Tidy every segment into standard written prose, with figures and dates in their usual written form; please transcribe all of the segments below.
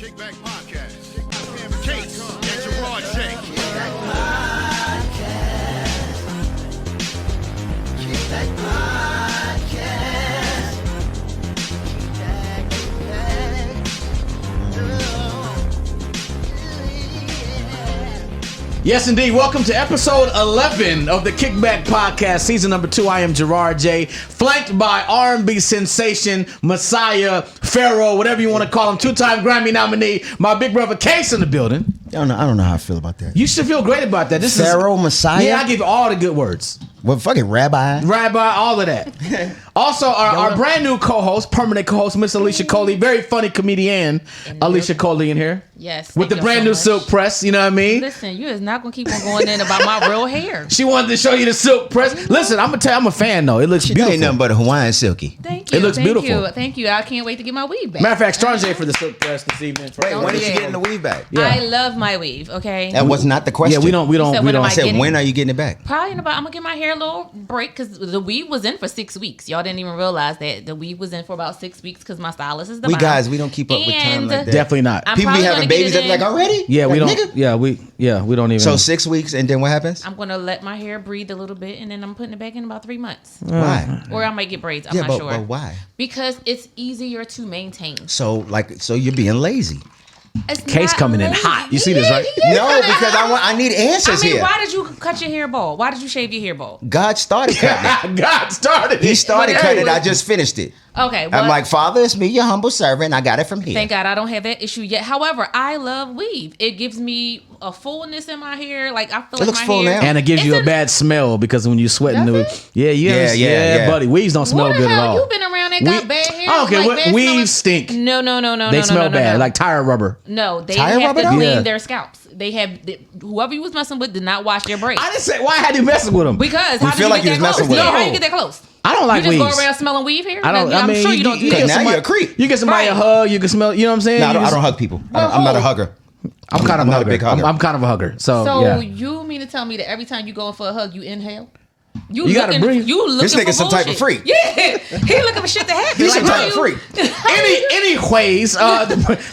Kickback Podcast. Case and Gerard Shake. Kickback Podcast. Kickback Podcast. Yes, indeed. Welcome to episode 11 of the Kickback Podcast, season number 2. I am Gerard J, flanked by R&B sensation, Messiah, Pharaoh, whatever you want to call him, 2-time Grammy nominee, my big brother Case in the building. I don't know how I feel about that. You should feel great about that. This Pharaoh, is Messiah? Yeah, I give you all the good words. Well, fucking rabbi, all of that. Also, our brand new co-host, permanent co-host, Miss Alicia Coley, very funny comedian, Alicia Coley in here. Yes. With the brand new silk press, you know what I mean? Listen, you is not going to keep on going in about my real hair. She wanted to show you the silk press. Listen, I'm going to tell you, I'm a fan, though. It looks beautiful. Ain't nothing but a Hawaiian silky. Thank you. It looks beautiful. Thank you. I can't wait to get my weave back. Matter of fact, Stranje for the silk press this evening. Wait, when did you get in the weave back? Yeah. I love my weave, okay? That was not the question. Yeah, we don't. I I said, when are you getting it back? Probably in about, I'm going to give my hair a little break because the weave was in for 6 weeks. Y'all didn't even realize that. The weave was in for about 6 weeks because my stylist is the We mom. guys, we don't keep up with time like that. Definitely not. I'm People be probably having gonna get babies it up like in. already? Yeah, we Like, don't. nigga? We don't even. So 6 weeks and then what happens? I'm going to let my hair breathe a little bit and then I'm putting it back in about 3 months. Why? Or I might get braids. I'm Yeah, not sure. but why? Because it's easier to maintain. So you're being lazy. It's Case not coming in lazy. hot. You see this, right? He is No, coming because hot. I need answers here. Why did you cut your hair bald? Why did you shave your hair bald? God started cutting it. God started it. He started But cutting it. anyway. I just finished it. Okay, well, I'm like, Father, it's me, your humble servant. I got it from here. thank God I don't have that issue yet. However, I love weave. It gives me a fullness in my hair. Like I feel like looks my full hair. now. And it gives you a It's bad smell because when you sweating, Does yeah, buddy. Weaves don't smell What the good at hell? all. You been around that got bad hair? I don't care like what bad weaves smelling- stink. No. They smell no, bad, no. like tire rubber. No, they Tire have rubber to though? clean Yeah. their scalps. They have whoever you was messing with did not wash their braids. I didn't say why I had you messing with them. Because We how did feel you like get you that was close? messing with Yeah, them. how you get that close? I don't like You just weaves. go around smelling weave here? I don't. I'm I mean, sure you don't do now that. you're a creep. You get somebody a Right. hug. You can smell. You know what I'm saying? No, I You don't just- hug people. I'm not a hugger. I'm kind of I'm not a hugger. big hugger. I'm kind of a hugger. So So yeah. you mean to tell me that every time you go in for a hug, you inhale? You gotta breathe. You looking This nigga for some type of bullshit. freak. Yeah, he looking for shit to happen. He's some Like, type of freak. Anyways,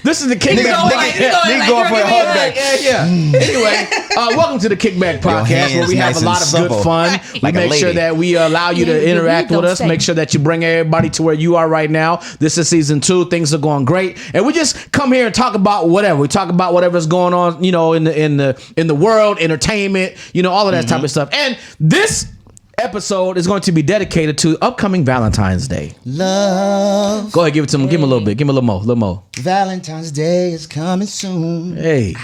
this is the Kickback. Nigga going for a hug back. Yeah. Anyway, welcome to the Kickback Podcast, hands where we have nice a lot and of good supple. fun. We Like a make sure lady. that we allow you Yeah, to your interact weed with don't us. stink. Make sure that you bring everybody to where you are right now. This is season 2. Things are going great, and we just come here and talk about whatever. We talk about whatever's going on, you know, in the world, entertainment, you know, all of that type of stuff. And this episode is going to be dedicated to upcoming Valentine's Day. Love. Go ahead, give it to him. Give him a little bit. Give him a little more. Valentine's Day is coming soon. Hey.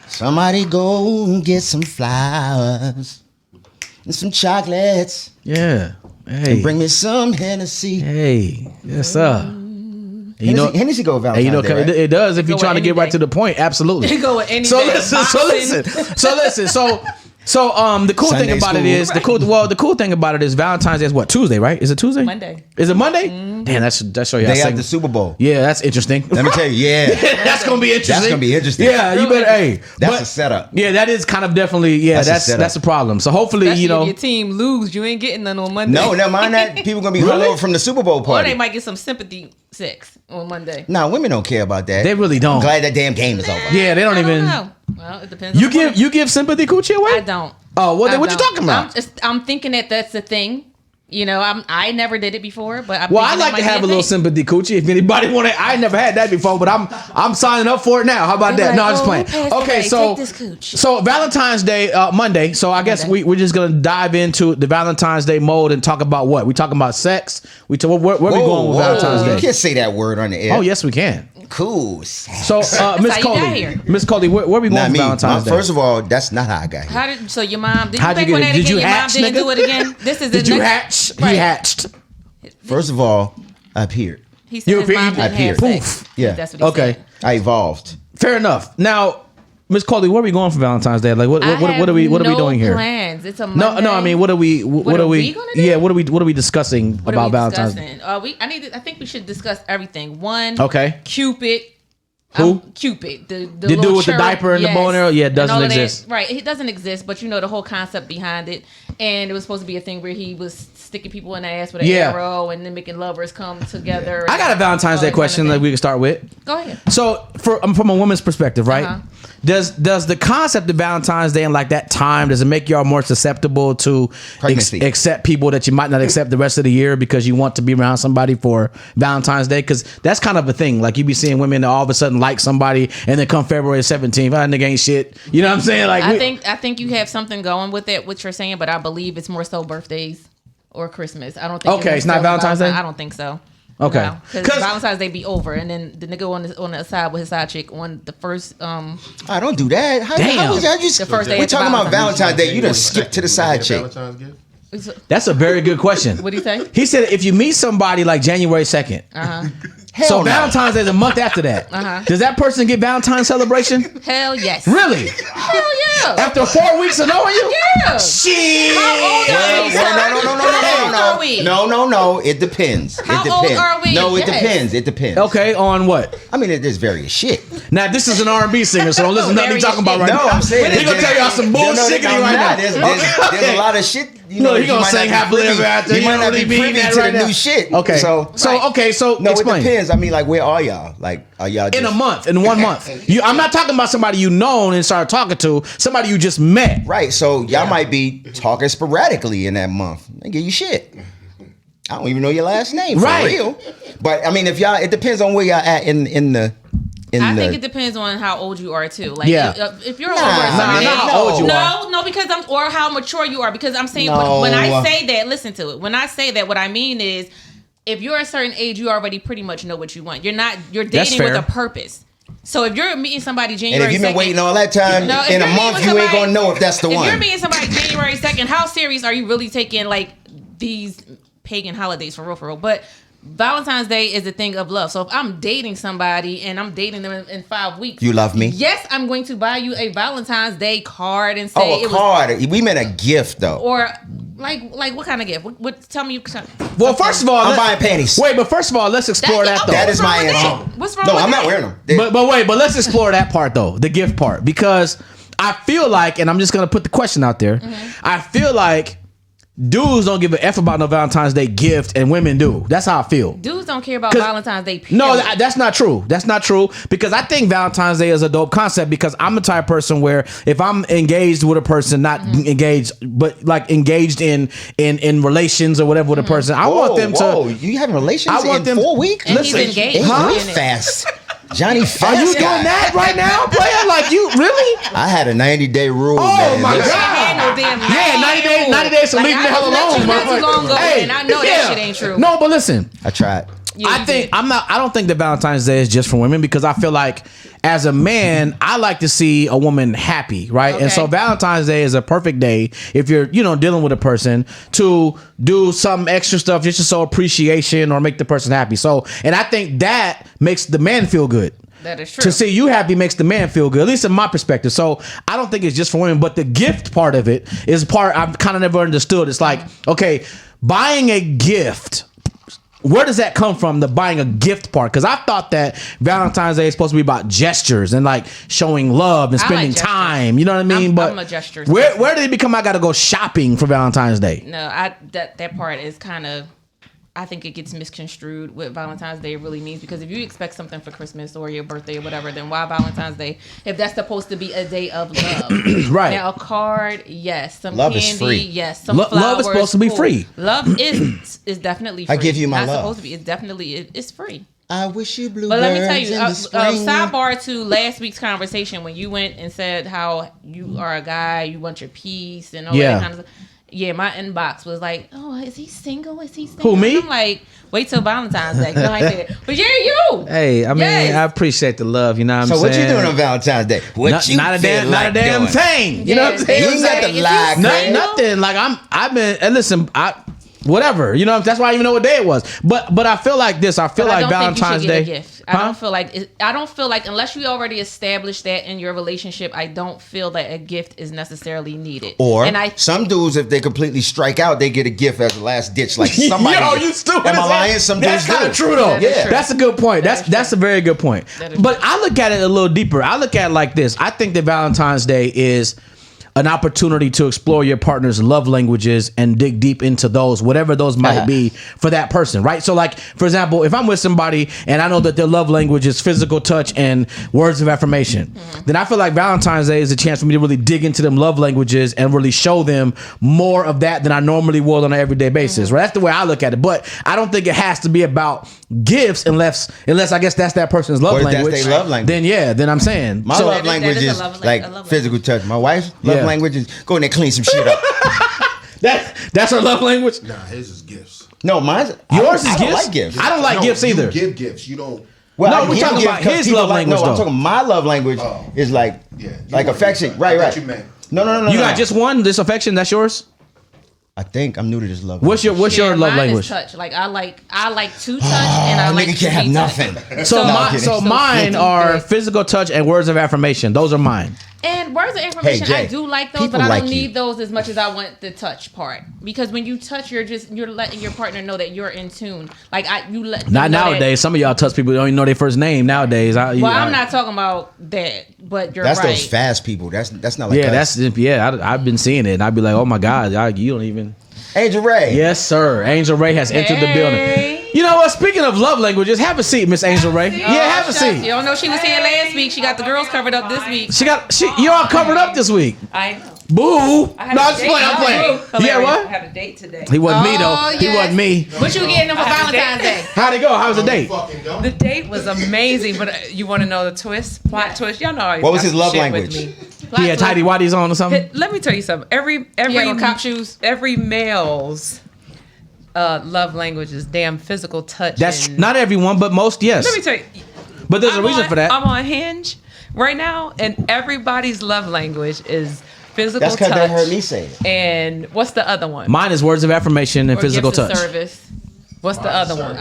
Somebody go and get some flowers and some chocolates. Yeah. Hey. And bring me some Hennessy. Hey. Yes, sir. Hennessy go with Valentine's And you know, Day, right? it does if It you're go trying to with get any right day. to the point. Absolutely. It go with any So day. listen. Boxing. The cool Sunday thing about it school. is the cool thing about it is Valentine's Day is what, Tuesday, right? Is it Tuesday? Monday. Is it Monday? Damn, that's show you. Day after the Super Bowl. Yeah, that's interesting. Let me tell you, yeah. That's gonna be interesting. That's gonna be interesting. Yeah, you better. Hey, That's but- a setup. Yeah, that is kind of definitely. Yeah, That's a that's setup. a problem. So hopefully, Especially you know. if your team lose, you ain't getting none on Monday. No, never mind that. People gonna be Really? hungover from the Super Bowl Or party. they might get some sympathy sex on Monday. Nah, women don't care about that. They really don't. I'm glad that damn game is over. Yeah, they don't I don't even. know. Well, it depends. You on the give woman. you give sympathy coochie away? I don't. Oh, what I you don't. talking about? I'm thinking that that's a thing. You know, I never did it before, but I'm Well, I'd thinking that like might to be have a little thing. sympathy coochie. If anybody want to, I never had that before, but I'm signing up for it now. How about They're that? No, like, I'm just oh, playing. who passed Okay, away? so Take this cooch. so Valentine's Day Monday. So I guess Monday. we're just gonna dive into the Valentine's Day mode and talk about what we talking about sex. Where we going with Valentine's You Day? can't say that word on the air. Oh yes, we can. Cool. So Miss how you got Coley, here. Miss Coley, where we going Not for me. Valentine's Day? First of all, that's not how I got here. How did so your mom? Did you How'd you back get on it? that Did again? you Your hatch, mom didn't nigga? do it again. This is Did the you next- hatch? Right. He hatched. First of all, I appeared. He said You his mom appeared? didn't I have appeared. sex. Yeah. That's what he Okay. said. I evolved. Fair enough. Now, Miss Coley, where are we going for Valentine's Day? Like, what I are we have doing here? Plans. It's a No, Monday. I mean, what are we are we gonna do? Yeah, what are we discussing What are about we Valentine's Day? discussing? I think we should discuss everything. One, Okay. Cupid. Who? Cupid. The The little dude with the cherub, diaper and the bow and arrow? Yeah, it and doesn't all of that. exist. Right, it doesn't exist, but you know the whole concept behind it. And it was supposed to be a thing where he was sticking people in the ass with an arrow and then making lovers come together. I got a Valentine's Day question that we can start with. Go ahead. So, from a woman's perspective, right? Does the concept of Valentine's Day and like that time, does it make y'all more susceptible to accept people that you might not accept the rest of the year because you want to be around somebody for Valentine's Day? Because that's kind of a thing. Like you be seeing women that all of a sudden like somebody and then come February 17th, nigga ain't shit. You know what I'm saying? Like I think you have something going with it, what you're saying, but I believe it's more so birthdays or Christmas. I don't think. Okay, it's not Valentine's Day? I don't think so. Okay, because Valentine's Day be over, and then the nigga on the side with his side chick on the first. I don't do that. Damn. How just, the first day. We talking about Valentine's Day. You done skip to the side chick. Valentine's gift? That's a very good question. What did he say? He said if you meet somebody like January 2nd, so no. Valentine's Day is a month after that. Does that person get Valentine's celebration? Hell yes. Really? Hell yeah. After 4 weeks of knowing you? Yeah. Shit. How old are we, sir? How old are we? No. It depends. How it depends. old are we? No, it Yes. depends. It depends. Okay, on what? I mean, there's various shit. Now this is an R&B singer, so don't listen to nothing he talking about right No, now. I'm saying he gonna tell y'all some bullshit right now. There's a lot of shit. You know, he gonna sing happily ever after. You might not be privy to the new shit. Okay, so no, explain. it depends. I mean, like, where are y'all? Like, are y'all just, In a month, in 1 month. I'm not talking about somebody you known and started talking to. Somebody you just met. Right. So y'all might be talking sporadically in that month. They give you shit. I don't even know your last name for real. But I mean, if y'all, it depends on where y'all at in the. I think it depends on how old you are too. Like, if you're over, not how old you are. No, because or how mature you are. Because I'm saying when I say that, listen to it. When I say that, what I mean is, if you're a certain age, you already pretty much know what you want. You're dating with a purpose. So if you're meeting somebody January 2nd, and if you've been waiting all that time, in a month you ain't gonna know if that's the one. If you're meeting somebody January 2nd, how serious are you really taking like these pagan holidays for real? But Valentine's Day is a thing of love. So if I'm dating somebody and I'm dating them in 5 weeks, you love me? Yes, I'm going to buy you a Valentine's Day card and say a card. We meant a gift though. Or like what kind of gift? What tell me. Well, first of all, I'm buying panties. Wait, but first of all, let's explore that though. That is my answer. What's wrong? No, with I'm that? not wearing them. But let's explore that part though, the gift part, because I feel like, and I'm just gonna put the question out there. I feel like dudes don't give a F about no Valentine's Day gift, and women do. That's how I feel. Dudes don't care about Valentine's Day. Period. No, that's not true. That's not true, because I think Valentine's Day is a dope concept, because I'm the type of person where if I'm engaged with a person, not engaged, but like engaged in relations or whatever with a person, I want them to. You having relations I want in them 4 weeks? And he's engaged. Fast. Johnny Fast. Are you doing that right now, player? Like, you really? I had a 90-day rule. Oh man. my Listen, God. Yeah, 90 days, so leave me the hell alone. Not too long ago, and I know that shit ain't true. No, but listen. I tried. I don't think that Valentine's Day is just for women, because I feel like as a man, I like to see a woman happy, right? Okay. And so Valentine's Day is a perfect day if you're, dealing with a person, to do some extra stuff just to show appreciation or make the person happy. So, and I think that makes the man feel good. That is true. To see you happy makes the man feel good, at least in my perspective. So I don't think it's just for women, but the gift part of it is part I've kind of never understood. It's like, okay, buying a gift, where does that come from, the buying a gift part? Because I thought that Valentine's Day is supposed to be about gestures and like showing love and spending time. You know what I mean? I'm a gesture. Where did it become I got to go shopping for Valentine's Day? No, that part is kind of. I think it gets misconstrued what Valentine's Day really means, because if you expect something for Christmas or your birthday or whatever, then why Valentine's Day if that's supposed to be a day of love? Right. Now, a card, yes. Some love candy, is free. yes. Some flowers. Love is supposed to be free. Love is definitely free. I give you my Not love. supposed to be. It's definitely it's free. I wish you bluebirds But let me tell you, in the spring. sidebar to last week's conversation when you went and said how you are a guy, you want your peace and all that kind of stuff. Yeah, my inbox was like, "Oh, is he single? Is he single?" Who, me? And I'm like, "Wait till Valentine's Day." No, I ain't say that. But yeah, you. Hey, I mean, Yes. I appreciate the love. You know what I'm So saying? what you doing on Valentine's Day? Not Not a damn thing. You know what I'm saying? You ain't got to lie, Nothing. Like I've been. And listen, whatever. You know, that's why I even know what day it was. But I feel like this. I feel like Valentine's Day. Gift. I don't feel like unless you already established that in your relationship, I don't feel that a gift is necessarily needed. Or some dudes, if they completely strike out, they get a gift as a last ditch. Like somebody. Yo, you stupid. Am I lying? Some dudes do. That's kind of true though. Yeah, that's a good point. That's a very good point. But I look at it a little deeper. I look at it like this. I think that Valentine's Day is an opportunity to explore your partner's love languages and dig deep into those, whatever those might be for that person, right? So like, for example, if I'm with somebody and I know that their love language is physical touch and words of affirmation, then I feel like Valentine's Day is a chance for me to really dig into them love languages and really show them more of that than I normally would on an everyday basis, right? That's the way I look at it. But I don't think it has to be about gifts unless I guess that's that person's love language. That's their love language. Then I'm saying. My love language is like physical touch. My wife's love language is go in there clean some shit up. That's her love language? Nah, his is gifts. No, mine's yours is I gifts. don't like gifts. I don't like gifts either. You give gifts. You don't. Well, no, we're talking about his love language. No, I'm talking my love language is like affection. Right. No. You got just one? This affection, that's yours? I think I'm new to this love. What's your love language? Touch. Like I like to touch, and I like nigga can't have nothing. So mine are physical touch and words of affirmation. Those are mine. And words of affirmation, Jay, I do like those, but I don't need those as much as I want the touch part. Because when you touch, you're letting your partner know that you're in tune. Like not nowadays. Some of y'all touch people don't even know their first name nowadays. I'm not talking about that, but you're right. That's those fast people. That's not like us. I've been seeing it, and I'd be like, oh my god, you don't even. Angel Ray. Yes, sir. Angel Ray has entered the building. You know what? Speaking of love languages, have a seat, Miss Angel Ray. Have a seat. You don't know she was here last week. She got the girls covered up this week. You all covered up this week. I know. Boo! I'm playing. Yeah, what? I had a date today. He wasn't me though. Yes. He wasn't me. What you getting them for Valentine's Day? How'd it go? How was the date? The date was amazing, but you want to know the twist? Plot twist? Y'all know. What was his love language? He had tidy whities on or something. Let me tell you something. Every cop shoes. Every male's love language is damn physical touch. That's not everyone, but most, yes. Let me tell you. But there's a reason for that. I'm on Hinge right now, and everybody's love language is physical touch. That's because they heard me say it. And what's the other one? Mine is words of affirmation and physical touch. Service. What's the other one?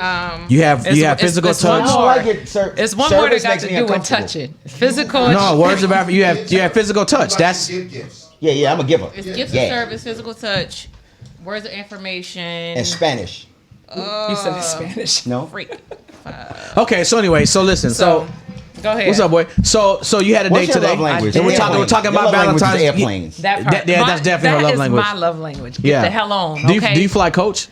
You have physical touch. It's one more that got to do with touching. Physical. No, words of affirmation. You have physical touch. That's yeah. I'm a giver. It's gifts of service, physical touch, words of affirmation, and Spanish. You said Spanish. No. Freak. Okay. So anyway, listen. So go ahead. What's up, boy? So you had a date today. Love language? And we're talking about Valentine's. Airplanes. That part. That's definitely her love language. That is my love language. Get the hell on. Do Okay. you fly coach?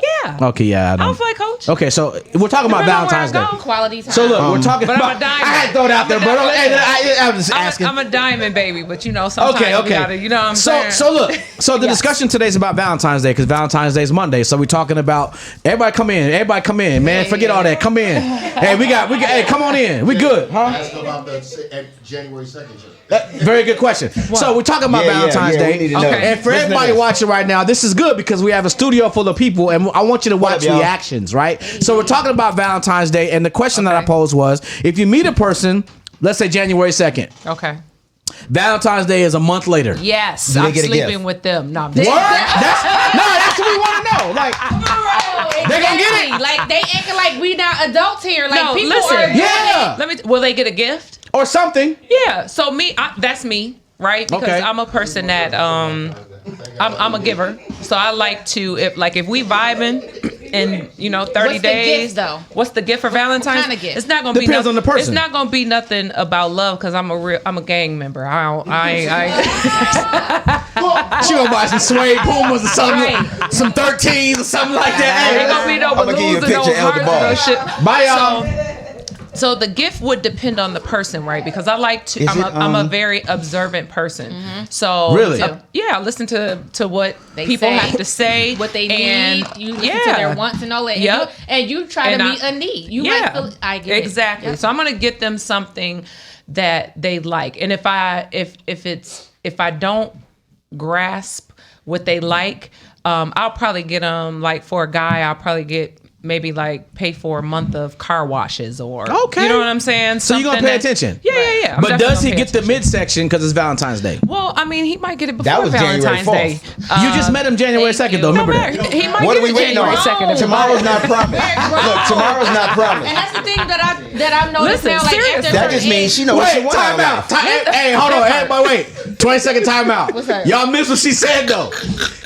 Yeah. Okay, yeah. I don't fly coach. Okay, so we're talking about Valentine's Day. Quality time. So look, we're talking but about. I'm a diamond. I had to throw it out there, bro. I'm just asking. I'm a diamond baby, but sometimes okay. you gotta, you know what I'm saying? So look, the discussion today is about Valentine's Day because Valentine's Day is Monday. So we're talking about everybody come in, man. Forget all that. Come in. Hey, we got. Hey, come on in. We good, huh? Ask about the January 2nd. Very good question. So we're talking about Valentine's Day. Okay. And for everybody watching right now, this is good because we have a studio full of people and I want you to watch reactions, right? So we're talking about Valentine's Day and the question that I posed was, if you meet a person, let's say January 2nd. Okay. Valentine's Day is a month later. Yes, I'm sleeping with them. No, that's what we want to know. Like, they're gonna get it. Like they acting like we not adults here. Like no, people listen. are. Yeah. Will they get a gift or something? Yeah. So that's me, right? Because I'm a person that I'm a giver. So I like to if we vibing in 30 What's days. The gift, though? What's the gift for Valentine's? What kind of gift? It's not gonna be depends on the person. It's not gonna be nothing about love because I'm a gang member. She gonna buy some suede Pumas or something, some 13s or something like that. Ain't gonna be no balloons and no hearts and no shit. Bye, y'all. So the gift would depend on the person, right? Because I like to. I'm a very observant person. Mm-hmm. So really, I listen to what people have to say, what they need. You listen to their wants and all that. Yep. And you try to meet a need. You might feel, I get it. Exactly. Yep. So I'm gonna get them something that they like, and if I don't grasp what they like, I'll probably get them, like for a guy, I'll probably get maybe like pay for a month of car washes or okay. You know what I'm saying? So you're gonna pay attention. Yeah. But does he get the midsection because it's Valentine's Day? Well, I mean, he might get it before That was Valentine's Day. You just met him January 2nd, though. Remember that? He might What get are we it waiting January on? 2nd. Tomorrow's not promised. Look, tomorrow's not promised. And that's the thing that I've noticed Listen, now. Like serious. after That just means she knows what she Wait, wants. time out. Hey, hold on. Everybody, wait. 20-second time out. What's that? Y'all missed what she said, though.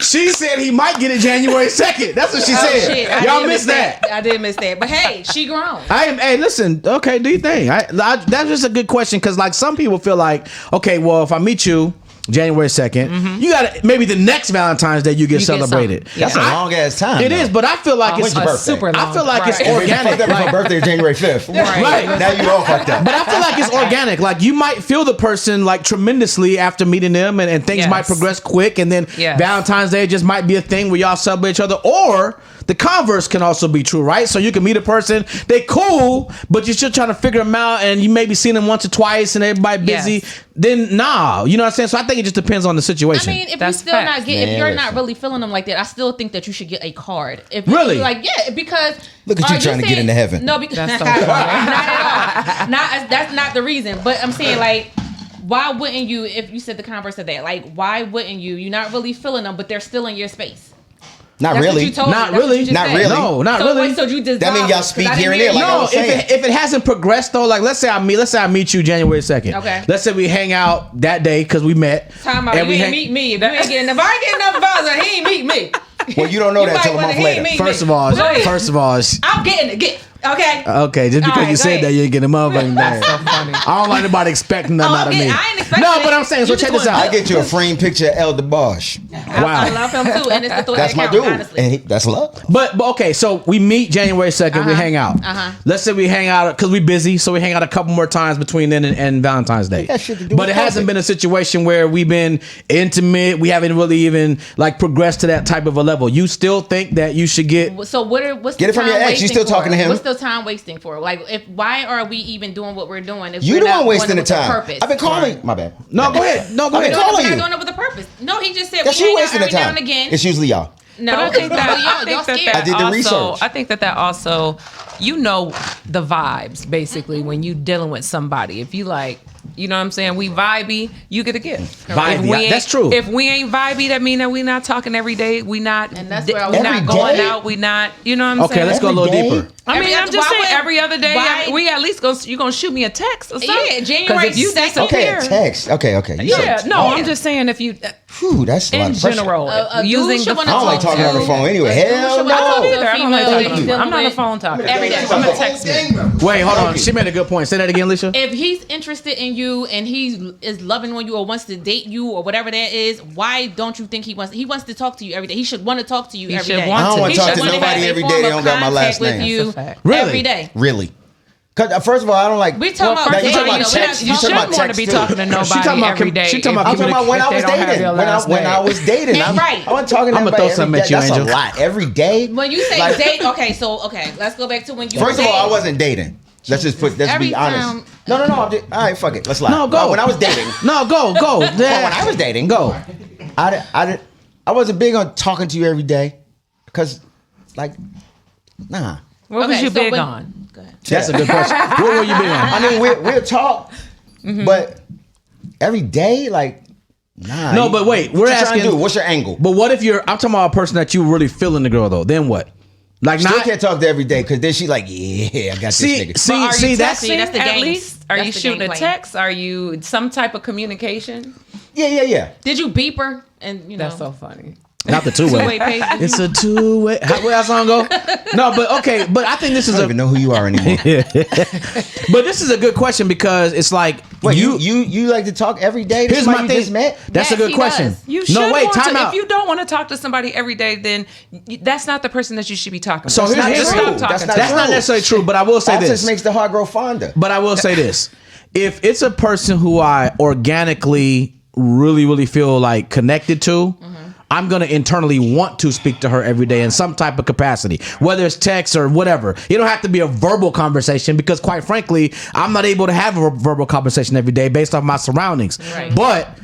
She said he might get it January 2nd. That's what she said. Shit, I Y'all did missed miss that. I did miss that. But hey, she grown. Hey, listen. Okay, do your thing. That's just a good question because, like, some people feel like, okay, well, if I meet you January 2nd, you got to maybe the next Valentine's Day you get celebrated. That's a long ass time. It is, but I feel like it's When's your birthday? super long. I feel like it's Right. organic. That was my birthday, January 5th. Right. Now you all fucked up. But I feel like it's organic. Like you might feel the person like tremendously after meeting them, and things Yes. might progress quick, and then Yes. Valentine's Day just might be a thing where y'all celebrate each other. Or the converse can also be true, right? So you can meet a person, they cool, but you're still trying to figure them out, and you maybe seen them once or twice, and everybody busy. Yes. Then nah, you know what I'm saying? So I think it just depends on the I situation. mean, if That's you still facts. not get, if you're not listen. really feeling them like that, I still think that you should get a card. If Really? like yeah, because Look at you are trying to get saying- into heaven. No, because That's so not funny. at all. Not that's not the reason. But I'm saying like, why wouldn't you? If you said the converse of that, like, why wouldn't you? You're not really feeling them, but they're still in your space. Not That's really. What you told Not me. That's really. what you just Not said. really. No, not so, really. Wait, so you just That mean y'all speak here and there, like I No, was saying. if it hasn't progressed though, like let's say I meet you January 2nd. Okay. Let's say we hang out that day because we met. Time out. and You we ain't meet me. If you ain't getting, if I ain't getting enough buzzer, he ain't meet me. Well, you don't know You that till a might month wanna later. hit me. First of all, Right. it's- I'm getting it. Okay. okay, just because All right, you go said ahead. that you ain't getting a motherfucking That's thing. so funny. I don't like anybody expecting nothing out of me. I ain't expecting No, it. but I'm saying, so You check just this out. I get you a framed picture of Elder Bosch. I Wow. love him too, and it's the thought That's that my count, dude. honestly. And that's love. But okay, so we meet January 2nd, we hang out. Let's say we hang out because we busy, so we hang out a couple more times between then and Valentine's Day. That shit to do But with it hasn't COVID. been a situation where we've been intimate. We haven't really even like progressed to that type of a level. You still think that you should get? So what's Get the it from time your ex. You wasting still for? talking to him? What's the time wasting for? Like, why are we even doing what we're doing? If You we're the not one wasting doing the it with a time. purpose? I've been calling. My bad. No, go ahead. No, go I've been ahead. calling We're you. not doing it with a purpose. No, he just said That's we you hang out wasting the every now time. and again. It's usually y'all. No, But I think that y'all scared. I did the also, research. I think that also, you know, the vibes basically when you dealing with somebody. If you like, you know what I'm saying, we vibey, you get a gift. Vibey, If we ain't- that's true. If we ain't vibey, that mean that we not talking every day. We not. And that's where I was we not Every going day? out. We not. You know what I'm Okay, saying? let's go a little Every day? deeper. I mean, Every I'm other- just why saying would- every other day. why- We at least you gonna shoot me a text or something. Yeah, January 'Cause if you 2nd. Okay, disappear- text. Okay. You Yeah, said no, text. I'm just saying if you Whew, that's a lot in of pressure. general A dude using should the wanna I don't like talk talking on the to- phone anyway. a dude Hell should wanna talk no. to a either. I don't female like that talking he's on- dealing I'm not a with phone talker. every day. I'm a text me. Wait, hold on. She made a good point. Say that again, Alicia. If he's interested in you and he is loving on you or wants to date you or whatever that is, why don't you think he wants to talk to you every day? He should want to talk to you He every should day. want I don't want He to talk should to wanna nobody have a every form day. They of don't got my contact last with name. you That's a fact. Really? every day. Really? Because first of all, I don't like. We talking about First you of talking all, about you text? should, You you talking shouldn't about want to be text, too? talking to nobody talking about every day. she talking about I'm talking about when I was dating. When I was dating. Yeah, right. I wasn't talking to I'ma anybody throw every something day. at you, That's Angel. a lot. Every day. When you say Like- date, okay, let's go back to when you. First of all, I dated. wasn't dating. Let's Every be honest. time- No. I'm just, all right, fuck it. Let's lie. No, go. When I was dating. No, go. Well, when I was dating, Go. I wasn't big on talking to you every day, because, like, nah. What was Okay, you so big when- on? Go ahead. That's a good question. What were you big on? I mean, we'll talk, but every day, like, nah. No, but wait, we're what you trying asking- to do? What's your angle? But what if I'm talking about a person that you really feeling the girl though? Then what? Like Still not can't talk to her every day, because then she like, yeah, I got this nigga. But are you that's texting that's the at games. least? Are That's you the shooting game a plan. text? Are you some type of communication? Yeah. Did you beep her? And you know, That's so funny. not the two-way. two-way page. It's a two-way. Where that song go? No, but okay, but I think this I is don't even know who you are anymore. but this is a good question because it's like Wait, you like to talk every day? This Here's somebody my you thing. just met? That's Yes, a good he question. does. You should No, wait, want time to. out. If you don't want to talk to somebody every day, then that's not the person that you should be talking to. So here's not here's- true. stop talking That's to not them. That's not true. necessarily true, but I will say Absence this. makes the heart grow fonder. But I will say this. If it's a person who I organically really, really feel like connected to, I'm going to internally want to speak to her every day in some type of capacity, whether it's text or whatever. It don't have to be a verbal conversation because quite frankly, I'm not able to have a verbal conversation every day based off my surroundings. Right. But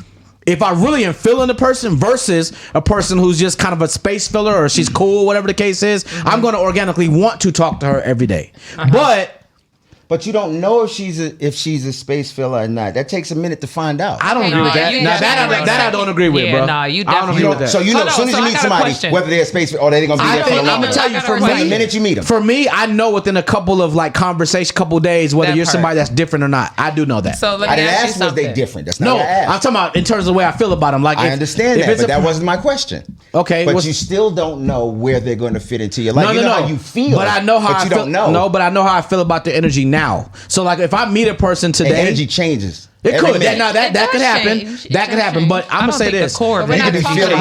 if I really am feeling the person versus a person who's just kind of a space filler or she's cool, whatever the case is, I'm going to organically want to talk to her every day. But you don't know if she's a space filler or not. That takes a minute to find out. I don't agree with that. Now that I don't agree with, bro. Nah, you I don't agree with that. So you know, as soon as you meet somebody, whether they're a space filler or they're gonna be there for a long time. I'm gonna tell you, for the minute you meet them. For me, I know within a couple of like couple days whether you're somebody that's different or not. I do know that. So let me I didn't ask ask you was they something. different. That's not what I asked. I'm talking about in terms of the way I feel about them. Like I understand that, but that wasn't my question. Okay, but you still don't know where they're going to fit into your life. No, you know how you feel, but I know how but you don't know. No, but I know how I feel about the energy now. So like if I meet a person today, and energy changes. It could. That That could happen. That could happen. But I'm gonna say this: you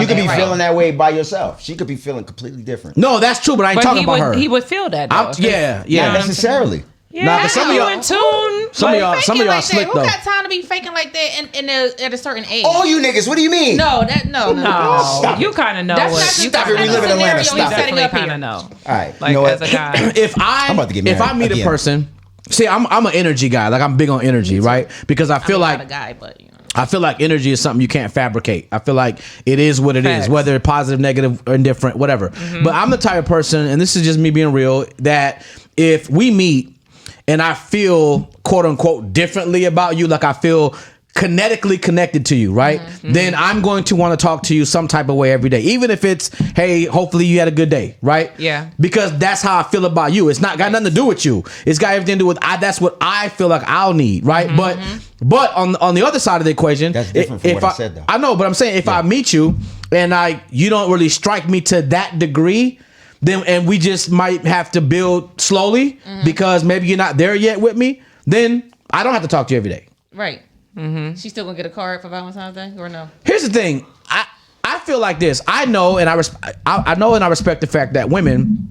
could be feeling that way by yourself. She could be feeling completely different. No, that's true. But I ain't talking about her. He would feel that. Though, Not necessarily. Yeah, some of y'all in tune. Some of y'all slick Who though. got time to be faking like that at a certain age? All you niggas, what do you mean? No. You kind of know That's what not you Stop it. We live in Atlanta. Stop Stop setting it. up kind here. of know. All right. Like you know as what? a guy. I'm about to get married if I meet again. a person, see, I'm an energy guy. Like I'm big on energy, right? Because I feel I'm like not a guy, but I feel like energy is something you can't fabricate. I feel like it is what it is, whether it's positive, negative, or indifferent, whatever. But I'm the type of person, and this is just me being real, that if we meet and I feel quote unquote differently about you, like I feel kinetically connected to you, right? Then I'm going to want to talk to you some type of way every day, even if it's, hey, hopefully you had a good day, right? Yeah. Because that's how I feel about you. It's not got nothing to do with you. It's got everything to do with that's what I feel like I'll need, right? But on the other side of the equation, that's different from what I said though. I know, but I'm saying if I meet you and you don't really strike me to that degree, and we just might have to build slowly because maybe you're not there yet with me, then I don't have to talk to you every day. right. She's still gonna get a card for Valentine's Day or no? Here's the thing. I feel like this. I know and I respect the fact that women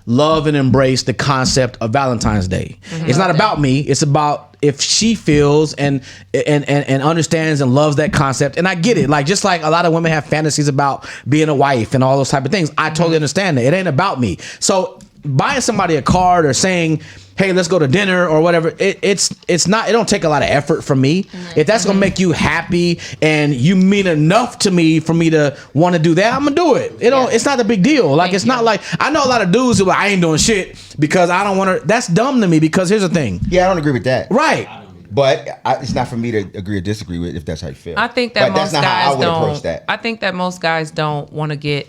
love and embrace the concept of Valentine's Day. It's not about me. It's about if she feels and understands and loves that concept. And I get it. Like just like a lot of women have fantasies about being a wife and all those type of things. I totally understand that. It ain't about me. So buying somebody a card or saying, hey, let's go to dinner or whatever, it's not, it don't take a lot of effort from me. If that's gonna make you happy and you mean enough to me for me to want to do that, I'm gonna do it. It's not a big deal. Like it's not like, I know a lot of dudes who are like, I ain't doing shit because I don't want to. That's dumb to me because here's the thing. Yeah, I don't agree with that. Right. But it's not for me to agree or disagree with if that's how you feel. I think that but most that's not guys how I would don't. approach that. I think that most guys don't want to get.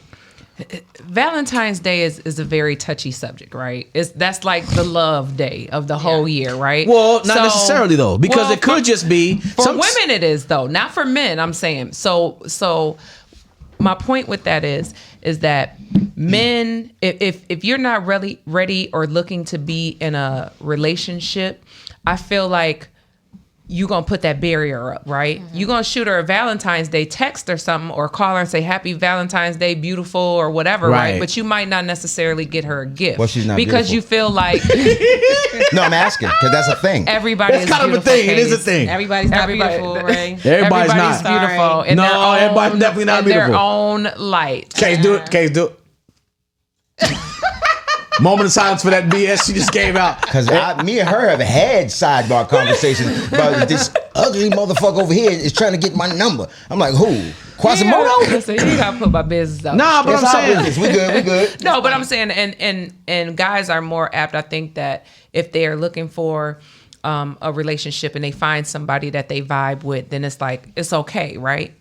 Valentine's Day is a very touchy subject, right? That's like the love day of the whole year, right? Well, not necessarily though, because it could just be for women. It is though, not for men. I'm saying so. My point with that is that men, if you're not really ready or looking to be in a relationship, I feel like you gonna put that barrier up, right? You gonna shoot her a Valentine's Day text or something, or call her and say Happy Valentine's Day, beautiful, or whatever, right? But you might not necessarily get her a gift. Well, she's not because beautiful. you feel like No, I'm asking because that's a thing. everybody That's is kind of a beautiful. thing. It is a thing. Everybody's not beautiful, Ray. Everybody's not. beautiful. In No, their own, everybody's definitely not in beautiful. their own light. Case do it. Moment of silence for that BS she just gave out. Because me and her have had sidebar conversations about this ugly motherfucker over here is trying to get my number. I'm like, who? Quasimodo? Listen, you gotta put my business out. Nah, but I'm saying we good. No, but I'm saying, and guys are more apt. I think that if they are looking for a relationship and they find somebody that they vibe with, then it's like it's okay, right?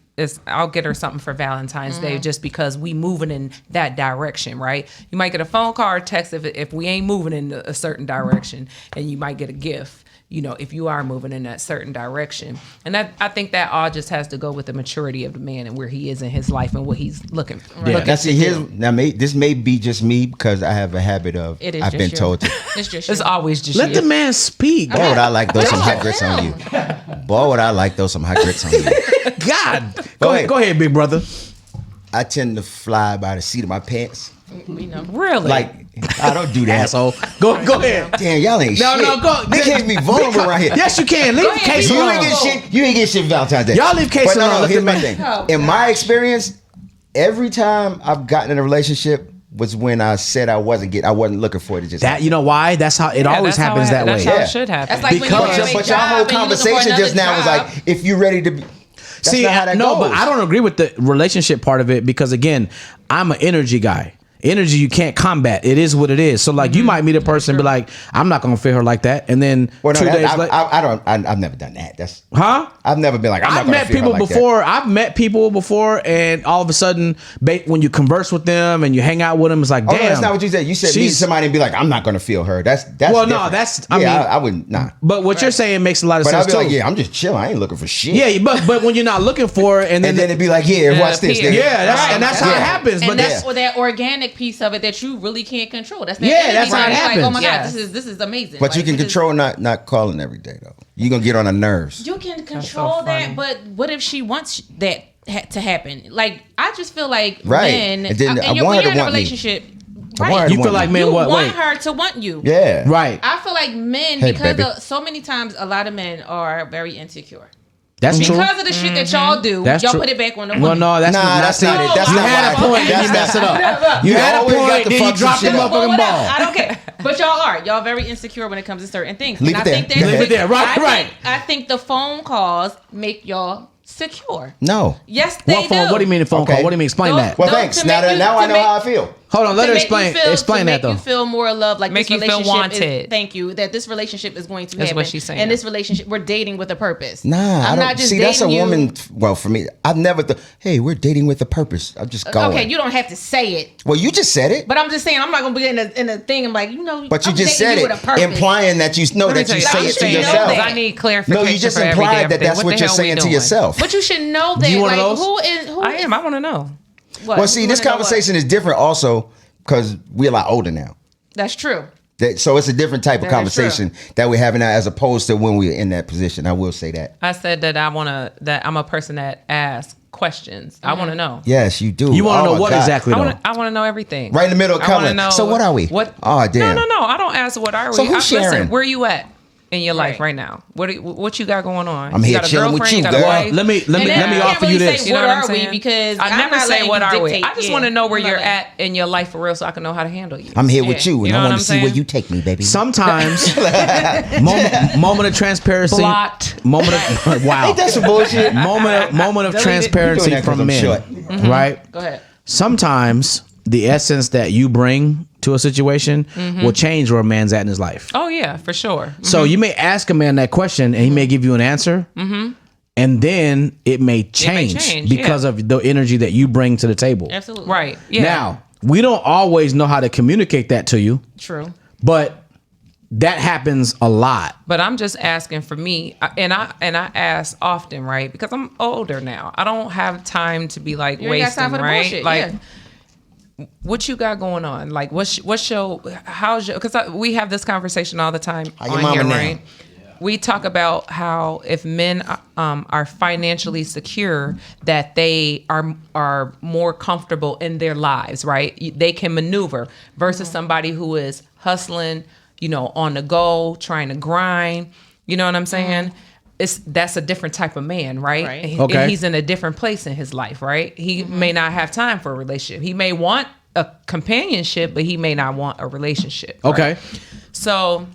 I'll get her something for Valentine's Day just because we moving in that direction, right? You might get a phone call or text if we ain't moving in a certain direction, and you might get a gift, if you are moving in that certain direction. And I think that all just has to go with the maturity of the man and where he is in his life and what he's looking for. Yeah. This may be just me because I have a habit of I've been told to. It's just It's always just let you. the man speak. Boy, would I like throw some hot grits on you. Boy, would I like throw some hot grits on you. God. Go ahead, big brother. I tend to fly by the seat of my pants. We know. Really? Like, I don't do that. Asshole. Go ahead. Damn, y'all ain't No, shit. no, go. They can't be vulnerable around here. Yes, you can. Leave case You alone. ain't get shit. You ain't get shit for Valentine's Day. Y'all leave case But alone. no, Let here's the my man- thing. In my experience, every time I've gotten in a relationship was when I said I wasn't looking for it. It just That, you know why? That's how it always happens that way. That's how it should happen. That's like because when you but y'all whole conversation just now was like, if you're ready to be. That's not how that goes. But I don't agree with the relationship part of it because again, I'm an energy guy. Energy you can't combat. It is what it is. So like you might meet a person and be like, I'm not gonna feel her like that, and then 2 days later, I've never done that. I've never been like I've met people before. I've met people before, and all of a sudden, when you converse with them and you hang out with them, it's like, damn. No, that's not what you said. You said meet somebody and be like, I'm not gonna feel her. That's well, no, that's I wouldn't. Nah. But what you're saying makes a lot of sense. But I'd be like, yeah, I'm just chilling. I ain't looking for shit. Yeah, but when you're not looking for it, and then it'd be like, yeah, watch this. Yeah, that's how it happens. And but that's that organic piece of it that you really can't control. That's that's how it happens. Like, oh my God, this is amazing. But you can control not calling every day though. You're gonna get on her nerves. You can control that, but what if she wants that to happen? Like I just feel like men, and then when you're in a relationship. Right. You feel like men you want her to want you. Yeah. Right. I feel like men, because so many times a lot of men are very insecure. That's true. Because of the shit that y'all do, y'all put it back on the woman. Well, no, that's not it. That's you had a point, then you mess it up. You had a point, then you dropped the motherfucking ball. I don't care. But y'all very insecure when it comes to certain things. Leave it there. Right. I think the phone calls make y'all secure. No. Yes, they do. What do you mean the phone call? What do you mean? Explain that. Well, thanks. Now I know how I feel. Hold on, let her explain. Explain that though. Make you feel more love, like make this you feel wanted. Thank you. That this relationship is going to happen. That's what she's saying. And this relationship, we're dating with a purpose. Nah, I'm not just dating that's a you. woman. Well, for me, I've never thought, hey, we're dating with a purpose. I'm just going. Okay, you don't have to say it. Well, you just said it. But I'm just saying, I'm not gonna be in a thing. I'm like, But you I'm just said you it, with a purpose. implying that you know that you say it to yourself. I need clarification. No, you just for implied that everything. that's what you're saying to yourself. But you should know that. Do you want like, those? Who I am. I want to know. What? Well, see, this conversation is different also because we're a lot older now. That's true. So it's a different type of conversation that we're having now as opposed to when we were in that position. I will say that. I said that that I'm a person that asks questions. I want to know. Yes, you do. You want to know what exactly though? I want to know everything. Right in the middle of comment. So what are we? What? Oh, damn. No. I don't ask what are we. So who's sharing? Listen, where you at in your life right now? What you got going on? I'm here chilling with you, girl. Let me offer you this. What are we? Because I never say what are we. I just want to know where you're at in your life for real, so I can know how to handle you. I'm here with you, and I want to see where saying? you take me, baby. Sometimes, moment of transparency. Blocked. Moment of wow. Ain't that some bullshit? Moment of transparency from men. Right. Go ahead. Sometimes the essence that you bring to a situation will change where a man's at in his life. Oh yeah, for sure. So you may ask a man that question, and he may give you an answer, and then it may change because of the energy that you bring to the table. Absolutely. Right. Yeah. Now, we don't always know how to communicate that to you. True. But that happens a lot. But I'm just asking for me, and I ask often, right? Because I'm older now. I don't have time to be like wasting, right? Bullshit, like, what you got going on? Like, how's your? Because we have this conversation all the time on here, right? We talk about how if men are financially secure, that they are more comfortable in their lives, right? They can maneuver versus somebody who is hustling, on the go, trying to grind. You know what I'm saying? That's a different type of man, right? Okay. And he's in a different place in his life, right? He may not have time for a relationship. He may want a companionship, but he may not want a relationship. Okay. Right? So,